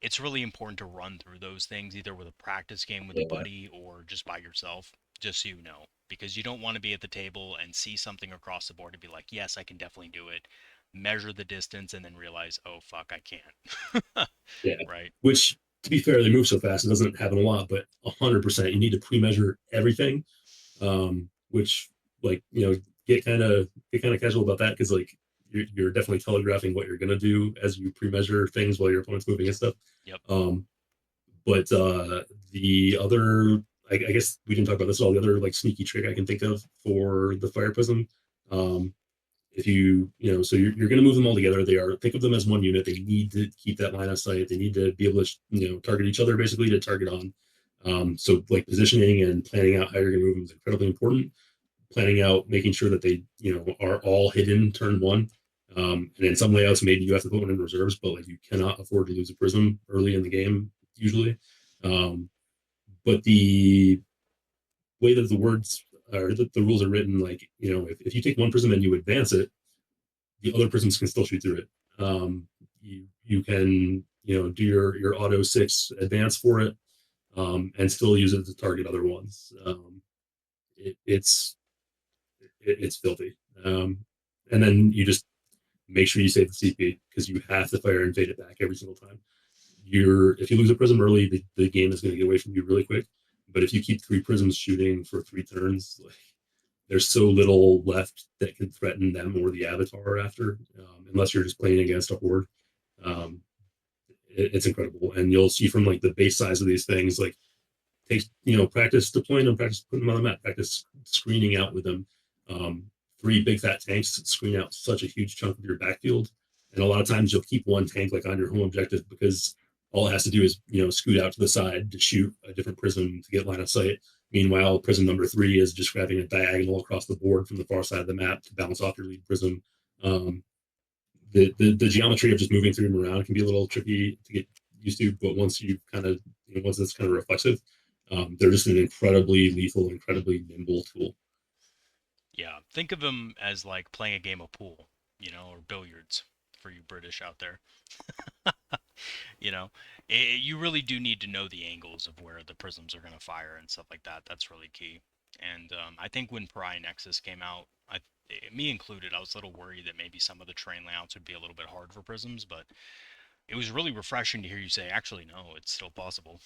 It's really important to run through those things either with a practice game with a yeah, buddy or just by yourself, just so you know, because you don't want to be at the table and see something across the board and be like, yes, I can definitely do it, measure the distance, and then realize, oh fuck, I can't. yeah. Right. Which, to be fair, they move so fast it doesn't happen a lot, but 100% you need to pre-measure everything. Which like get kind of casual about that because like you're definitely telegraphing what you're gonna do as you pre-measure things while your opponent's moving and stuff. Yep. Um, but the other, I guess we didn't talk about this at all. The other like sneaky trick I can think of for the fire prism, um, if so you're going to move them all together. Think of them as one unit. They need to keep that line of sight. They need to be able to target each other basically to target on. So like positioning and planning out how you're going to move them is incredibly important. Planning out, making sure that they are all hidden turn one. And in some layouts, maybe you have to put one in reserves, but like you cannot afford to lose a prism early in the game usually. Um, but the way that the words or the rules are written, like if you take one prism and you advance it, the other prisms can still shoot through it. You can do your auto 6 advance for it, and still use it to target other ones. It's filthy. And then you just make sure you save the CP because you have to fire and fade it back every single time. If you lose a prism early, the game is going to get away from you really quick. But if you keep 3 prisms shooting for 3 turns, like there's so little left that can threaten them or the avatar after, unless you're just playing against a horde. Um, it's incredible, and you'll see from like the base size of these things, like takes practice deploying them, practice putting them on the map, practice screening out with them. Um, 3 big fat tanks screen out such a huge chunk of your backfield, and a lot of times you'll keep one tank like on your home objective because all it has to do is scoot out to the side to shoot a different prism to get line of sight. Meanwhile, prism number 3 is just grabbing a diagonal across the board from the far side of the map to bounce off your lead prism. The geometry of just moving through them around can be a little tricky to get used to, but once it's kind of reflexive, they're just an incredibly lethal, incredibly nimble tool. Yeah. Think of them as like playing a game of pool, or billiards for you British out there. you know you really do need to know the angles of where the prisms are going to fire and stuff like that. That's really key. And I think when Pariah Nexus came out, me included, I was a little worried that maybe some of the terrain layouts would be a little bit hard for prisms, but it was really refreshing to hear you say, actually, no, it's still possible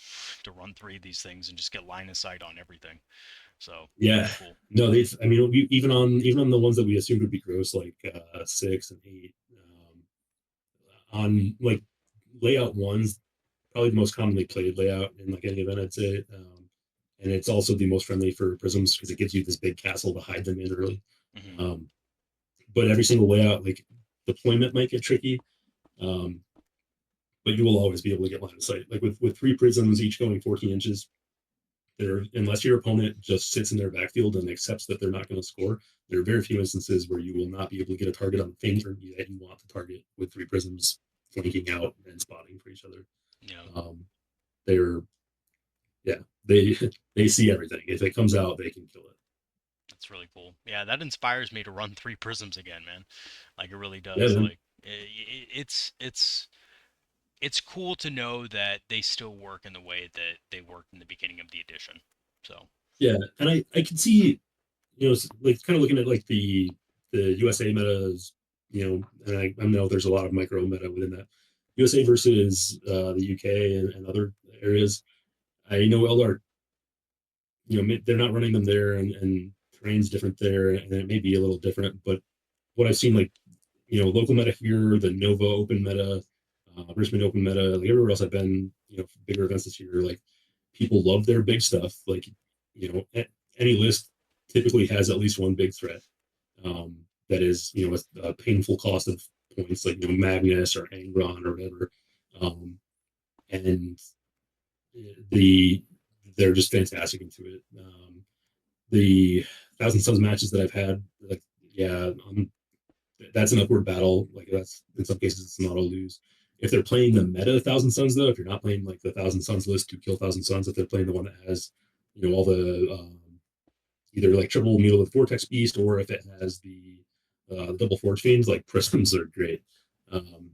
to run 3 of these things and just get line of sight on everything. So Yeah, really cool. no, I mean, even on the ones that we assumed would be gross, like 6 and 8, on like layout ones, probably the most commonly played layout in like any event, I'd say. And it's also the most friendly for prisms because it gives you this big castle to hide them in early. Hmm. Um, but every single layout, like deployment might get tricky. Um, but you will always be able to get line of sight. Like with three prisms, each going 14 inches, there, unless your opponent just sits in their backfield and accepts that they're not going to score, there are very few instances where you will not be able to get a target on the thing that you want to target with three prisms flanking out and spotting for each other. Yeah, Um, they're yeah, they they see everything. If it comes out, they can kill it. that's really cool. Yeah, that inspires me to run three prisms again, man. Like it really Yeah, does. man. Like it's cool to know that they still work in the way that they worked in the beginning of the edition. So, Yeah, and I can see, like kind of looking at like the USA metas, and I know there's a lot of micro meta within that. USA versus the UK and other areas. I know Eldar, they're not running them there, and terrain's different there, and it may be a little different. But what I've seen, like local meta here, the Nova Open meta, Brisbane Open meta, like everywhere else I've been, for bigger events this year, like people love their big stuff. Like any list typically has at least one big threat that is a painful cost of points, like Magnus or Angron or whatever, and the they're just fantastic into it. The Thousand Suns matches that I've had, like yeah, that's an upward battle. Like that's in some cases it's not a lose. If they're playing the meta Thousand Suns though, if you're not playing like the Thousand Suns list to kill Thousand Suns, if they're playing the one that has all the either like triple Needle with Vortex Beast, or if it has the double Forge Fiends, like Prisms are great. Um,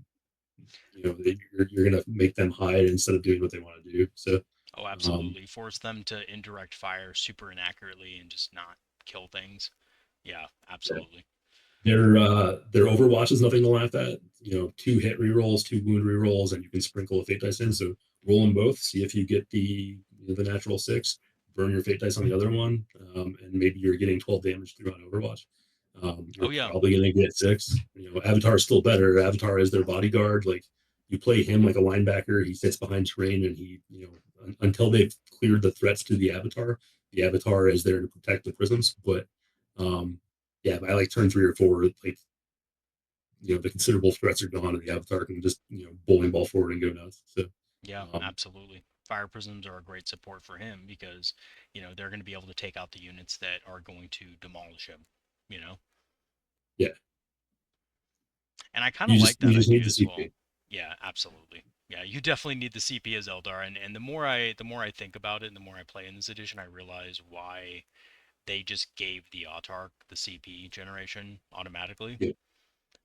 you're gonna make them hide instead of doing what they want to do. So oh, um, absolutely. Force them to indirect fire super inaccurately and just not kill things. Yeah, yeah. absolutely. Their Overwatch is nothing to laugh at. Two hit rerolls, two wound rerolls, and you can sprinkle a fate dice in. So roll them both. See if you get the natural six. Burn your fate dice on the other one, and maybe you're getting 12 damage through on Overwatch. Oh You're yeah. probably going to get six. Avatar is still better. Avatar is their bodyguard. Like you play him like a linebacker. He sits behind terrain, and he, until they've cleared the threats to the Avatar is there to protect the prisms. But um, yeah, by like turn 3 or 4, like the considerable threats are gone, and the Avatar can just bowling ball forward and go nuts. So Yeah, um, absolutely. Fire prisms are a great support for him because, they're going to be able to take out the units that are going to demolish him, you know? yeah, And I kind you of just like you that just need idea the as well. CP. Yeah, absolutely. Yeah, you definitely need the CP as Eldar, and the more I think about it and the more I play in this edition, I realize why they just gave the Autarch the CP generation automatically. Yeah,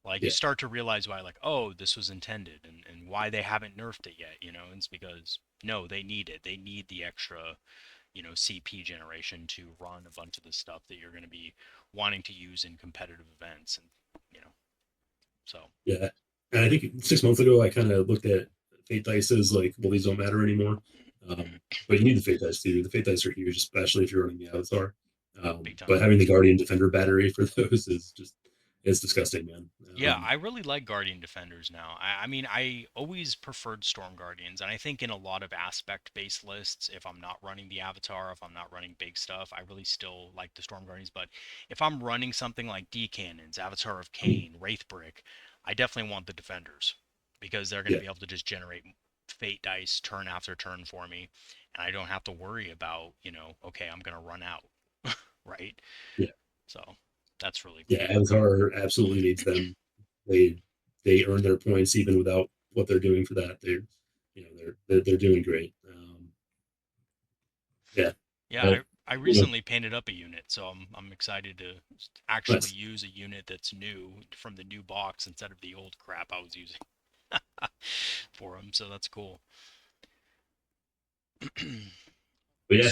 Like you yeah, start to realize why, like, oh, this was intended, and why they haven't nerfed it yet, it's because no, they need it. They need the extra, CP generation to run a bunch of the stuff that you're going to be wanting to use in competitive events, and you know, so yeah. And I think 6 months ago, I kind of looked at fate dice as like, well, these don't matter anymore. But you need the fate dice too. The fate dice are huge, especially if you're running the Avatar. big time. But having the Guardian Defender battery for those is just it's disgusting, man. Yeah, I really like Guardian Defenders now. I mean, I always preferred Storm Guardians, and I think in a lot of aspect-based lists, if I'm not running the Avatar, if I'm not running big stuff, I really still like the Storm Guardians. But if I'm running something like D Cannons, Avatar of Cain, Wraithbrick, I definitely want the Defenders because they're going to Yeah, be able to just generate fate dice turn after turn for me, and I don't have to worry about, okay, I'm going to run out, right? yeah, So that's really yeah. cool. Avatar absolutely needs them. They they earn their points even without what they're doing for that. They're doing great. Yeah, Yeah, but I you know, recently painted up a unit, so I'm excited to actually nice. use a unit that's new from the new box instead of the old crap I was using for them. So that's cool. But yeah,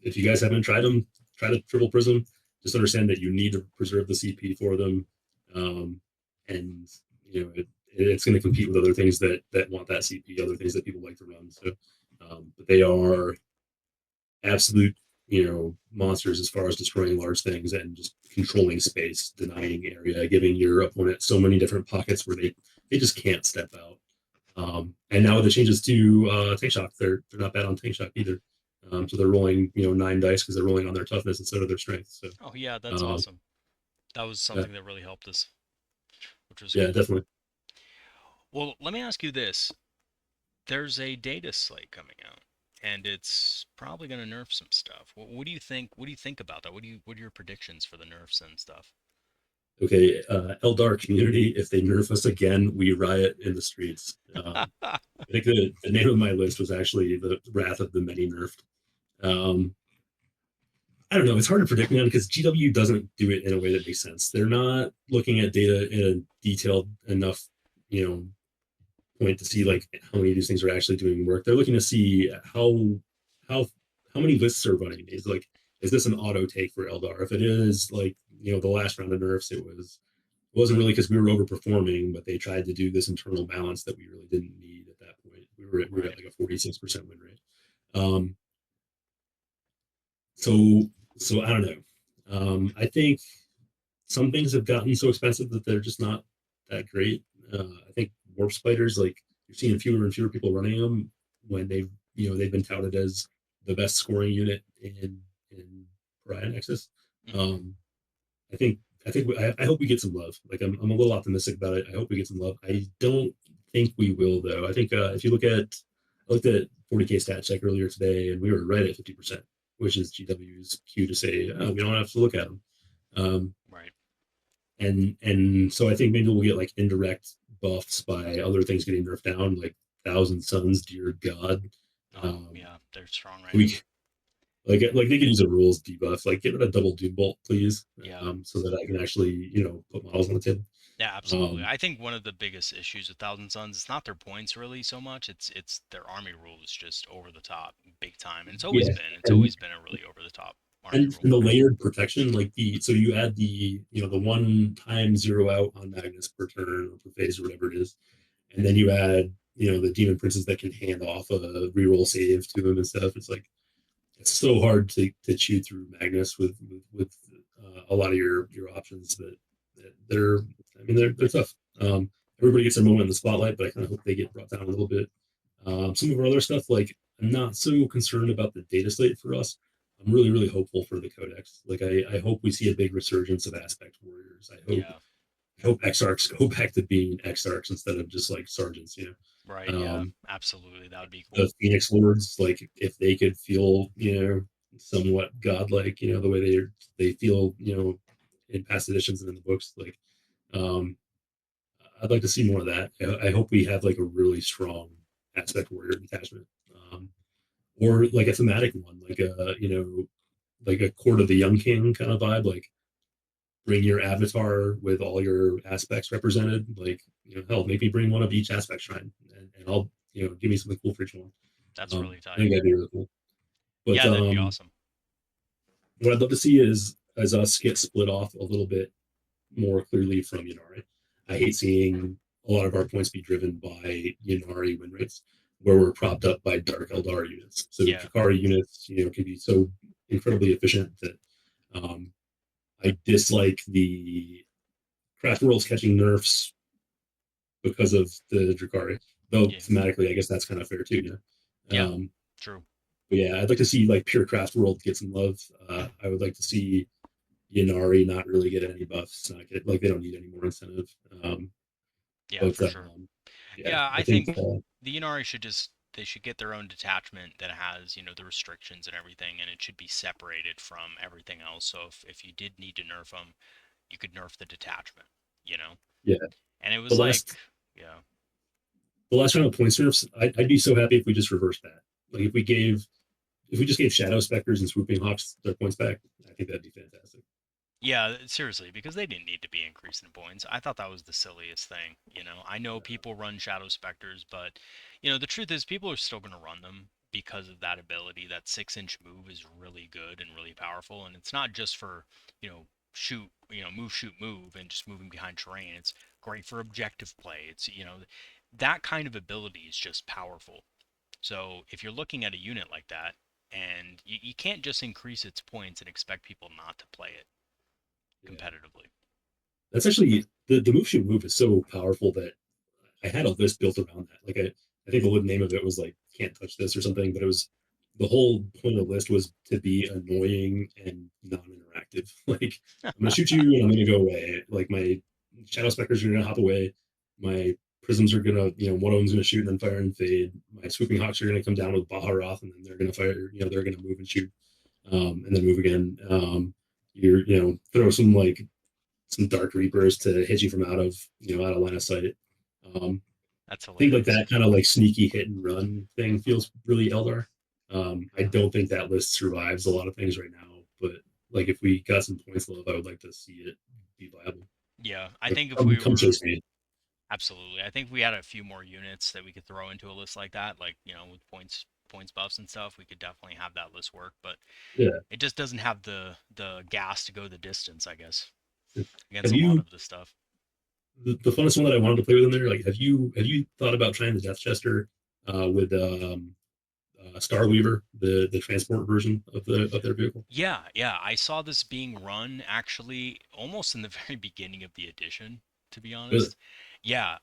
if you guys haven't tried them, try the triple prism. Just understand that you need to preserve the CP for them, and it's going to compete with other things that want that CP, other things that people like to run. So, but they are absolute, monsters as far as destroying large things and just controlling space, denying area, giving your opponent so many different pockets where they just can't step out. And now with the changes to tank shock, they're not bad on tank shock either. So they're rolling 9 dice because they're rolling on their toughness instead of their strength. So Oh yeah, that's um, awesome. That was Uh, something that really helped us, which was yeah, cool. definitely. Well, let me ask you this. There's a data slate coming out, and it's probably going to nerf some stuff. What do you think? What do you think about that? What are your predictions for the nerfs and stuff? Okay, Eldar community, if they nerf us again, we riot in the streets. I think the name of my list was actually the Wrath of the Many Nerfed. Um, I don't know. It's hard to predict, man, because GW doesn't do it in a way that makes sense. They're not looking at data in a detailed enough, you know, point to see like how many of these things are actually doing work. They're looking to see how how many lists are running. Is this an auto take for Eldar? If it is, like the last round of nerfs, it wasn't really because we were overperforming, but they tried to do this internal balance that we really didn't need at that point. We were at Right. like a 46% win rate. Um, so so I don't know. I think some things have gotten so expensive that they're just not that great. I think warp spiders, like you're seeing fewer and fewer people running them when they've been touted as the best scoring unit in Pariah Nexus. Hmm. Um, I think I hope we get some love. Like I'm a little optimistic about it. I hope we get some love. I don't think we will though. I think if you I looked at 40K stat check earlier today, and we were right at 50%, which is GW's cue to say, oh, we don't have to look at them. Um, Right. and so I think maybe we'll get like indirect buffs by other things getting nerfed down, like Thousand Suns, dear God. Oh Um, yeah, they're strong right now. we like they could use a rules debuff, like get rid of double doom bolt, please, Yeah. so that I can actually put models on the table. Yeah, absolutely. Um, I think one of the biggest issues with Thousand Suns is not their points really so much. It's their army rule is just over the top, big time, and yeah, it's and always been a really over the top army and, rule. and the layered protection, like so you add the one time zero out on Magnus per turn or per phase or whatever it is, and then you add the demon princes that can hand off a reroll save to him and stuff. It's like it's so hard to chew through Magnus with a lot of your options that they're I mean they're tough. Everybody gets their moment in the spotlight, but I kind of hope they get brought down a little bit. Some of our other stuff, like I'm not so concerned about the data slate for us. I'm really, really hopeful for the Codex. Like I hope we see a big resurgence of aspect warriors. Yeah. I hope Exarchs go back to being Exarchs instead of just like sergeants. Right. Yeah. Absolutely. That would be cool. The Phoenix Lords, like if they could feel, somewhat godlike, the way they feel, in past editions and in the books, like um, I'd like to see more of that. I hope we have like a really strong aspect warrior detachment, or like a thematic one, like a court of the young king kind of vibe, like bring your avatar with all your aspects represented. Like, hell, make me bring one of each aspect shrine, and I'll, give me something cool for each one. That's really I tight. think that'd be really cool. But Yeah, that'd be awesome. what I'd love to see is us get split off a little bit more clearly from Yanari. I hate seeing a lot of our points be driven by Yanari win rates, where we're propped up by Dark Eldar units. So Yeah. Drakari units, can be so incredibly efficient that um, I dislike the Craft Worlds catching nerfs because of the Drakari. Though Yeah. thematically, I guess that's kind of fair too. Yeah. Um, True. but yeah, I'd like to see like pure Craft World get some love. I would like to see Yanari not really get any buffs, not get like they don't need any more incentive. Yeah, But for sure. yeah, Yeah, I I think think the Inari should just they should get their own detachment that has, the restrictions and everything, and it should be separated from everything else. So if you did need to nerf them, you could nerf the detachment, you know? yeah, And it the was like, last yeah, the last round of point nerfs, I'd be so happy if we just reversed that. Like if we just gave Shadow Specters and Swooping Hawks their points back, I think that'd be fantastic. yeah, seriously, because they didn't need to be increasing points. I thought that was the silliest thing, you know? I know people run Shadow Specters, but, the truth is people are still going to run them because of that ability. That 6-inch move is really good and really powerful, and it's not just for, shoot, move, shoot, move, and just moving behind terrain. It's great for objective play. It's, that kind of ability is just powerful. So if you're looking at a unit like that, and you can't just increase its points and expect people not to play it Yeah, competitively. that's actually the move shoot move is so powerful that I had a list built around that. Like I think the name of it was like can't touch this or something, but it was the whole point of the list was to be annoying and non-interactive. Like, I'm gonna shoot you and I'm gonna go away. Like, my shadow specters are gonna hop away. My prisms are gonna, one of them's gonna shoot and then fire and fade. My swooping hawks are gonna come down with Baharoth and then they're gonna fire. They're gonna move and shoot, and then move again. Throw some dark reapers to hit you from out of line of sight. Um, That's I think like hilarious. that kind of like sneaky hit and run thing feels really Eldar. I don't think that list survives a lot of things right now, but like if we got some points love, I would like to see it be viable. Yeah, I Like, think if come, we come were chase me. absolutely, I think if we had a few more units that we could throw into a list like that, like with points buffs and stuff, we could definitely have that list work. But Yeah. it just doesn't have the gas to go the distance, I guess, against Have a lot you of this stuff. the funnest one that I wanted to play with in there? Like, have you thought about trying the Death Chester with Starweaver, the transport version of their vehicle? Yeah, yeah, I saw this being run actually almost in the very beginning of the edition, to be Really? honest. Yeah,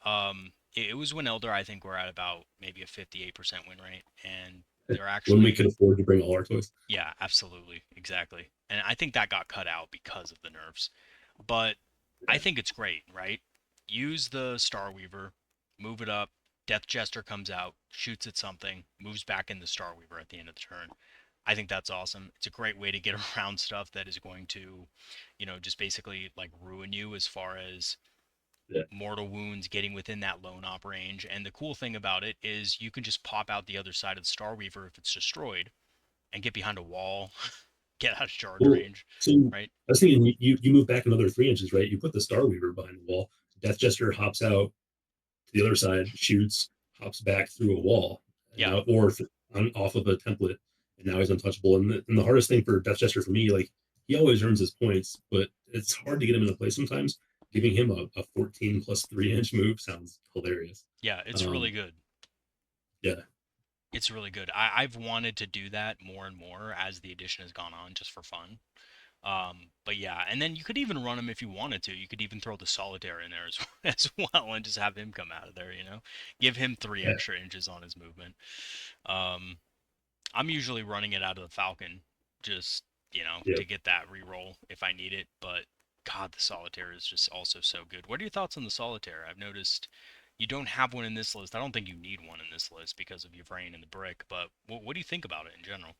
it was when Eldar, I think we're at about maybe a 58% win rate, and they're When we actually, could afford to bring all our toys. yeah, absolutely, exactly. And I think that got cut out because of the nerfs. But I Yeah. think it's great, right? Use the Star Weaver, move it up, Death Jester comes out, shoots at something, moves back in the Star Weaver at the end of the turn. I think that's awesome. It's a great way to get around stuff that is going to, just basically like ruin you as far as Yeah. mortal wounds getting within that lone op range. And the cool thing about it is you can just pop out the other side of the Star Weaver if it's destroyed and get behind a wall, get out of charge Well, range, so right? I was thinking you move back another 3 inches, right? You put the Star Weaver behind the wall. Death Jester hops out to the other side, shoots, hops back through a wall, and Yeah, now off of a template, and now he's untouchable. And the hardest thing for Death Jester for me, like he always earns his points, but it's hard to get him into play sometimes. Giving him a 14 plus 3 inch move sounds hilarious. yeah, it's really Um, good. yeah, It's really good. I've wanted to do that more and more as the edition has gone on, just for fun. But yeah, and then you could even run him if you wanted to. You could even throw the solitaire in there as, as well and just have him come out of there, Give him three yeah, extra inches on his movement. Um, I'm usually running it out of the Falcon just, yeah. to get that reroll if I need it. But God, the solitaire is just also so good. What are your thoughts on the solitaire? I've noticed you don't have one in this list. I don't think you need one in this list because of your brain and the brick. But what do you think about it in general?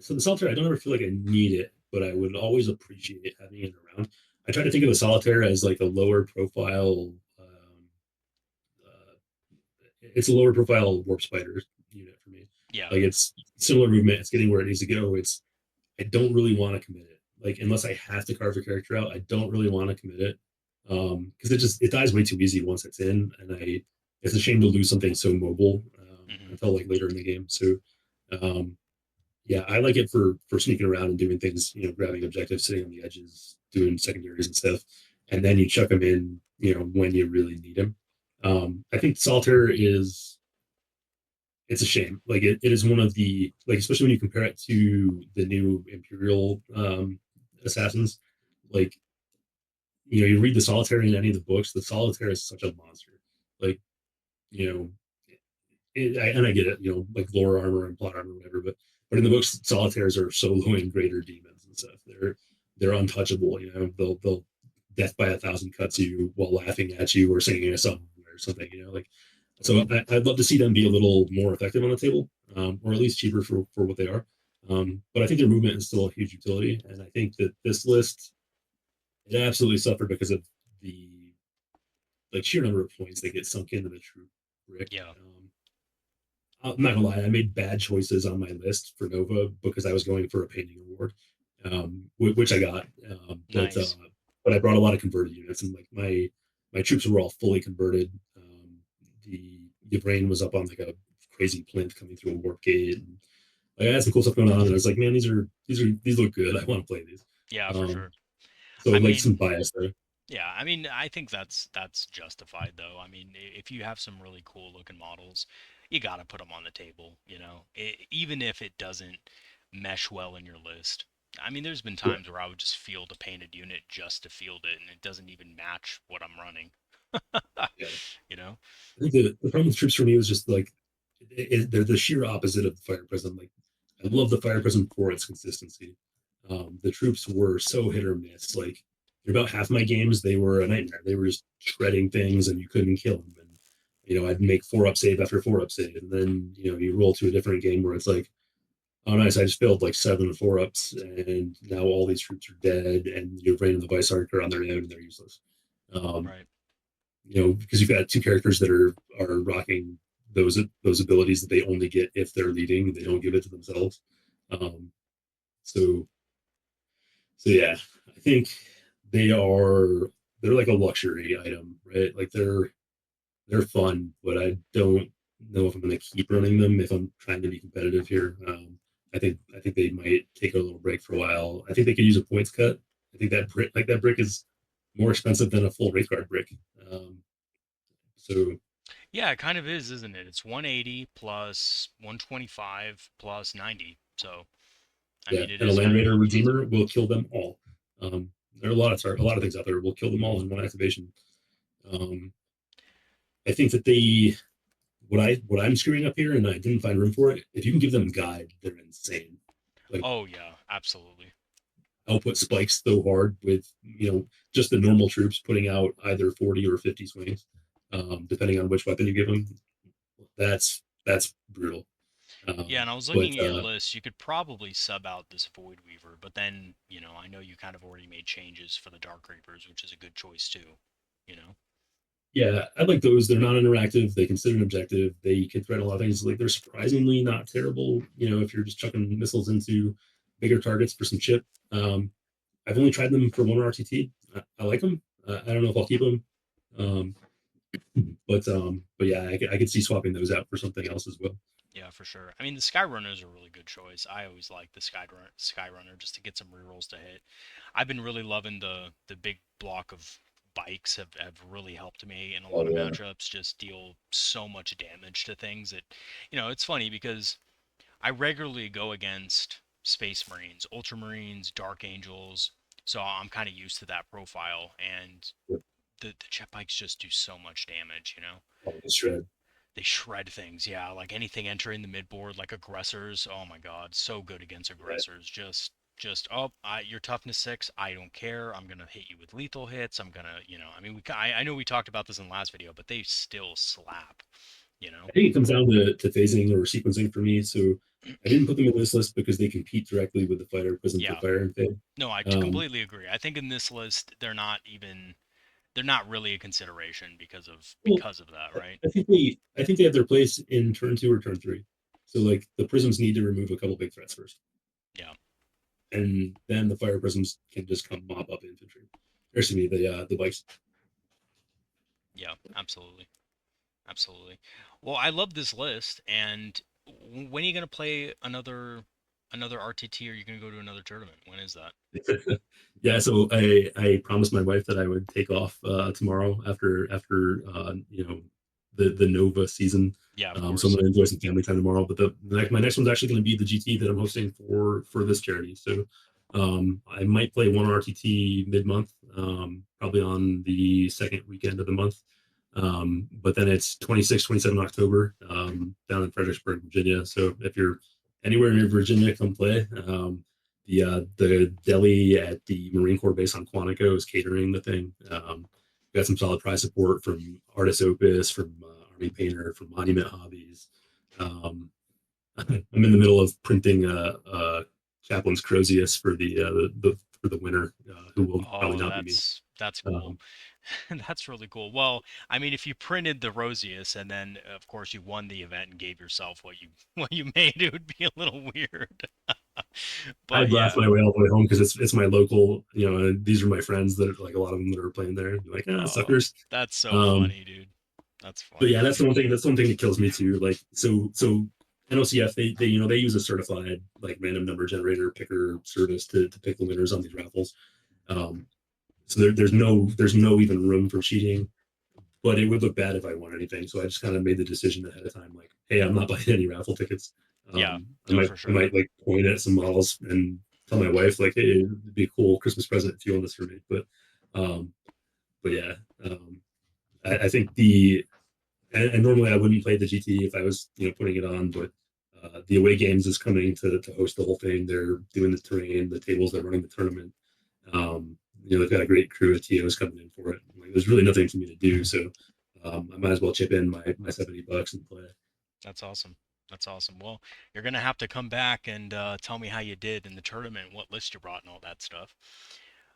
So the solitaire, I don't ever feel like I need it, but I would always appreciate having it around. I try to think of the solitaire as like a lower profile. Uh, it's a lower profile warp spider unit for me. Yeah, Like it's similar movement. It's getting where it needs to go. I don't really want to commit it. Like unless I have to carve a character out, I don't really want to commit it. Because it dies way too easy once it's in, and it's a shame to lose something so mobile hmm, until like later in the game. So um, yeah, I like it for sneaking around and doing things, grabbing objectives, sitting on the edges, doing secondaries and stuff, and then you chuck them in, when you really need them. I think Solitaire is it's a shame. Like it is one of the like especially when you compare it to the new Imperial assassins. Like you read the Solitaire in any of the books, the Solitaire is such a monster. Like you know, and I get it, like lore armor and plot armor, whatever. But in the books, solitaires are solo and greater demons and stuff. They're untouchable. They'll death by a thousand cuts you while laughing at you or singing a song or something. Like so. I'd love to see them be a little more effective on the table, or at least cheaper for what they are. But I think their movement is still a huge utility, and I think that this list it absolutely suffered because of the like sheer number of points that get sunk into the troop brick. yeah, I'm not gonna lie, I made bad choices on my list for Nova because I was going for a painting award, which I got. nice. But I brought a lot of converted units, and like my troops were all fully converted. The brain was up on like a crazy plinth coming through a warp gate. And, like, I had some cool stuff going on, and I was like, man, these look good. I want to play these. Yeah, for Um, sure. so I like some mean, bias there. yeah, I mean, I think that's justified though. I mean, if you have some really cool looking models, you got to put them on the table, even if it doesn't mesh well in your list. I mean, there's been Yeah, times where I would just field a painted unit just to field it, and it doesn't even match what I'm running. yeah. You know? I think the problem with troops for me was just like they're the sheer opposite of the Fire Prism. Like, I love the Fire Prism for its consistency. The troops were so hit or miss. Like, in about half my games, they were a nightmare. They were just shredding things, and you couldn't kill them. And I'd make 4-up save after 4-up save, and then you roll to a different game where it's like, oh nice, I just failed like 7 4-ups, and now all these troops are dead, and Rain and the Viceroy are on their own, and they're useless. Um, Right. because you've got two characters that are rocking those abilities that they only get if they're leading. They don't give it to themselves. Um, so so yeah, I think they're like a luxury item, right? Like they're fun, but I don't know if I'm going to keep running them if I'm trying to be competitive here. I think they might take a little break for a while. I think they could use a points cut. I think that brick is more expensive than a full Wraith Guard brick. Um, so Yeah, it kind of is, isn't it? It's 180 plus 125 plus 90. So, I yeah, mean, it and a is Land kind of Raider easy. Redeemer will kill them all. There are a lot of things out there will kill them all in one activation. Um, I think that what I'm screwing up here, and I didn't find room for it. If you can give them guide, they're insane. Like, Oh, yeah, absolutely. output spikes so hard with just the normal troops putting out either 40 or 50 swings, depending on which weapon you give them. That's brutal. Yeah, and I was But looking at your list. You could probably sub out this Void Weaver, but then, I know you kind of already made changes for the Dark Reapers, which is a good choice too, you know? yeah, I like those. They're non-interactive. They consider an objective. They can threaten a lot of things. Like, they're surprisingly not terrible. If you're just chucking missiles into bigger targets for some chip. I've only tried them for one RTT. I like them. I don't know if I'll keep them. Um, but yeah, I could see swapping those out for something else as well. Yeah, for sure. I mean, the Skyrunner is a really good choice. I always like the Skyrunner just to get some rerolls to hit. I've been really loving the big block of bikes have really helped me in a Oh lot of yeah, matchups. Just deal so much damage to things that, it's funny because I regularly go against Space Marines, Ultramarines, Dark Angels, so I'm kind of used to that profile, and the jet bikes just do so much damage. oh, the shred. They shred things, yeah. Like anything entering the midboard, like aggressors. Oh my god, so good against Yeah. aggressors. Just your toughness 6. I don't care. I'm gonna hit you with lethal hits. I'm gonna, I mean, I know we talked about this in the last video, but they still slap. You know. I think it comes down to phasing or sequencing for me. So I didn't put them in this list because they compete directly with the Fire Prism for Yeah. Fire and Fade. No, I Um, completely agree. I think in this list they're not really a consideration because of well, that, right? I think they have their place in turn 2 or turn 3. So like the prisms need to remove a couple big threats first, Yeah. and then the Fire Prisms can just come mop up infantry. Or excuse me, the bikes. Yeah, absolutely. Absolutely. Well, I love this list. And when are you gonna play another RTT? Or are you gonna go to another tournament? When is that? Yeah, so I promised my wife that I would take off tomorrow after the Nova season. Yeah, of So I'm course. going to enjoy some family time tomorrow. But my next one's actually going to be the GT that I'm hosting for this charity. So I might play one RTT mid-month, probably on the second weekend of the month. But then it's 26, 27 October down in Fredericksburg, Virginia. So if you're anywhere near Virginia, come play. The deli at the Marine Corps base on Quantico is catering the thing. Got some solid prize support from Artis Opus, from Army Painter, from Monument Hobbies. Um, I'm in the middle of printing Chaplain's Crozius for the winner, who will probably Oh, not be me. that's cool. Um, That's really cool. Well, I mean, if you printed the Rosius and then, of course, you won the event and gave yourself what you what you made, it would be a little weird. I But blast yeah. my way all the way home because it's my local. These are my friends that are, like, a lot of them that are playing there. They're like, Oh, suckers. that's so Um, funny, dude. That's but funny. yeah, that's one thing that kills me too. Like, so NOCF, they use a certified, like, random number generator picker service to pick the winners on these raffles. Um, so there's no even room for cheating. But it would look bad if I won anything. So I just kind of made the decision ahead of time, like, hey, I'm not buying any raffle tickets. Yeah, I no, might for I sure. might like point at some models and tell my wife, like, hey, it'd be a cool Christmas present if you own this for me. Um, but yeah, I think and normally I wouldn't play the GT if I was, putting it on, but the away games is coming to host the whole thing. They're doing the terrain, the tables, they're running the tournament. They've got a great crew of TOs coming in for it. Like, there's really nothing for me to do, so I might as well chip in my $70 and play. That's awesome. That's awesome. Well, you're gonna have to come back and tell me how you did in the tournament, what list you brought, and all that stuff.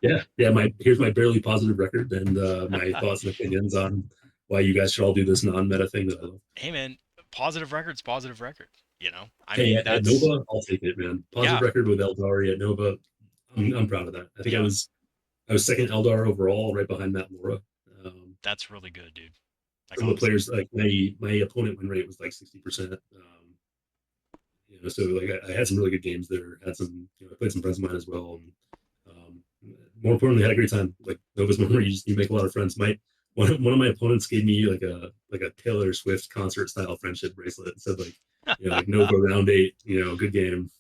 Yeah, yeah. Here's my barely positive record and my thoughts and opinions on why you guys should all do this non-meta thing that I love. Hey man, positive record's positive record. You know, I Hey, mean at that's Nova, I'll take it, man. Positive yeah, record with Eldari at Nova. I'm proud of that. I think yeah. I was second Eldar overall, right behind Matt Laura. Um, That's really good, dude. Like some of the honestly, players, like my opponent win rate was like 60%. So like I had some really good games there. Had some, I played some friends of mine as well, and um, more importantly, had a great time. Like Nova's one where you make a lot of friends. My one of my opponents gave me like a Taylor Swift concert style friendship bracelet. It said like, like Nova round eight, good game.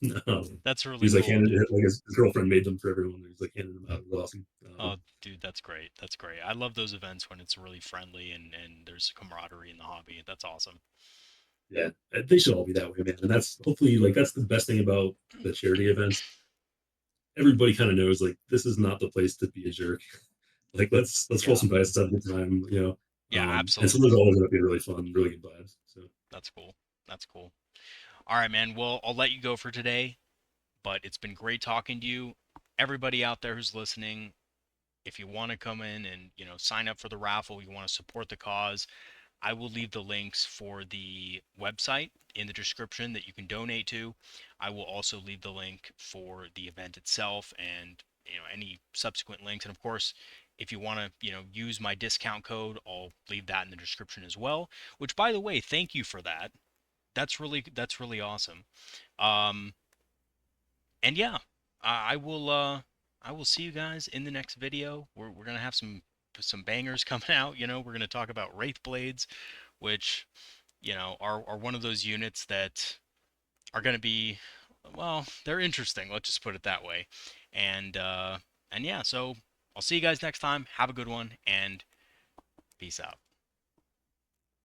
that's really He's like cool, handed dude. like his girlfriend made them for everyone. He's like handing them out. It was awesome. Oh, dude, that's great. That's great. I love those events when it's really friendly and there's camaraderie in the hobby. That's awesome. Yeah, they should all be that way, man. And that's hopefully like that's the best thing about the charity events. Everybody kind of knows like this is not the place to be a jerk. Like let's roll Yeah. some dice, have a good time, Yeah, And so there's absolutely. always gonna be really fun, really good vibes. So That's cool. That's cool. All right, man. Well, I'll let you go for today, but it's been great talking to you. Everybody out there who's listening, if you want to come in and, sign up for the raffle, you want to support the cause, I will leave the links for the website in the description that you can donate to. I will also leave the link for the event itself and any subsequent links. And of course, if you want to use my discount code, I'll leave that in the description as well. Which, by the way, thank you for that. That's really awesome. Um, and yeah, I will see you guys in the next video. We're gonna have some bangers coming out. We're gonna talk about Wraith Blades, which are one of those units that are going to be, well, they're interesting. Let's just put it that way. And yeah, so I'll see you guys next time. Have a good one and peace out.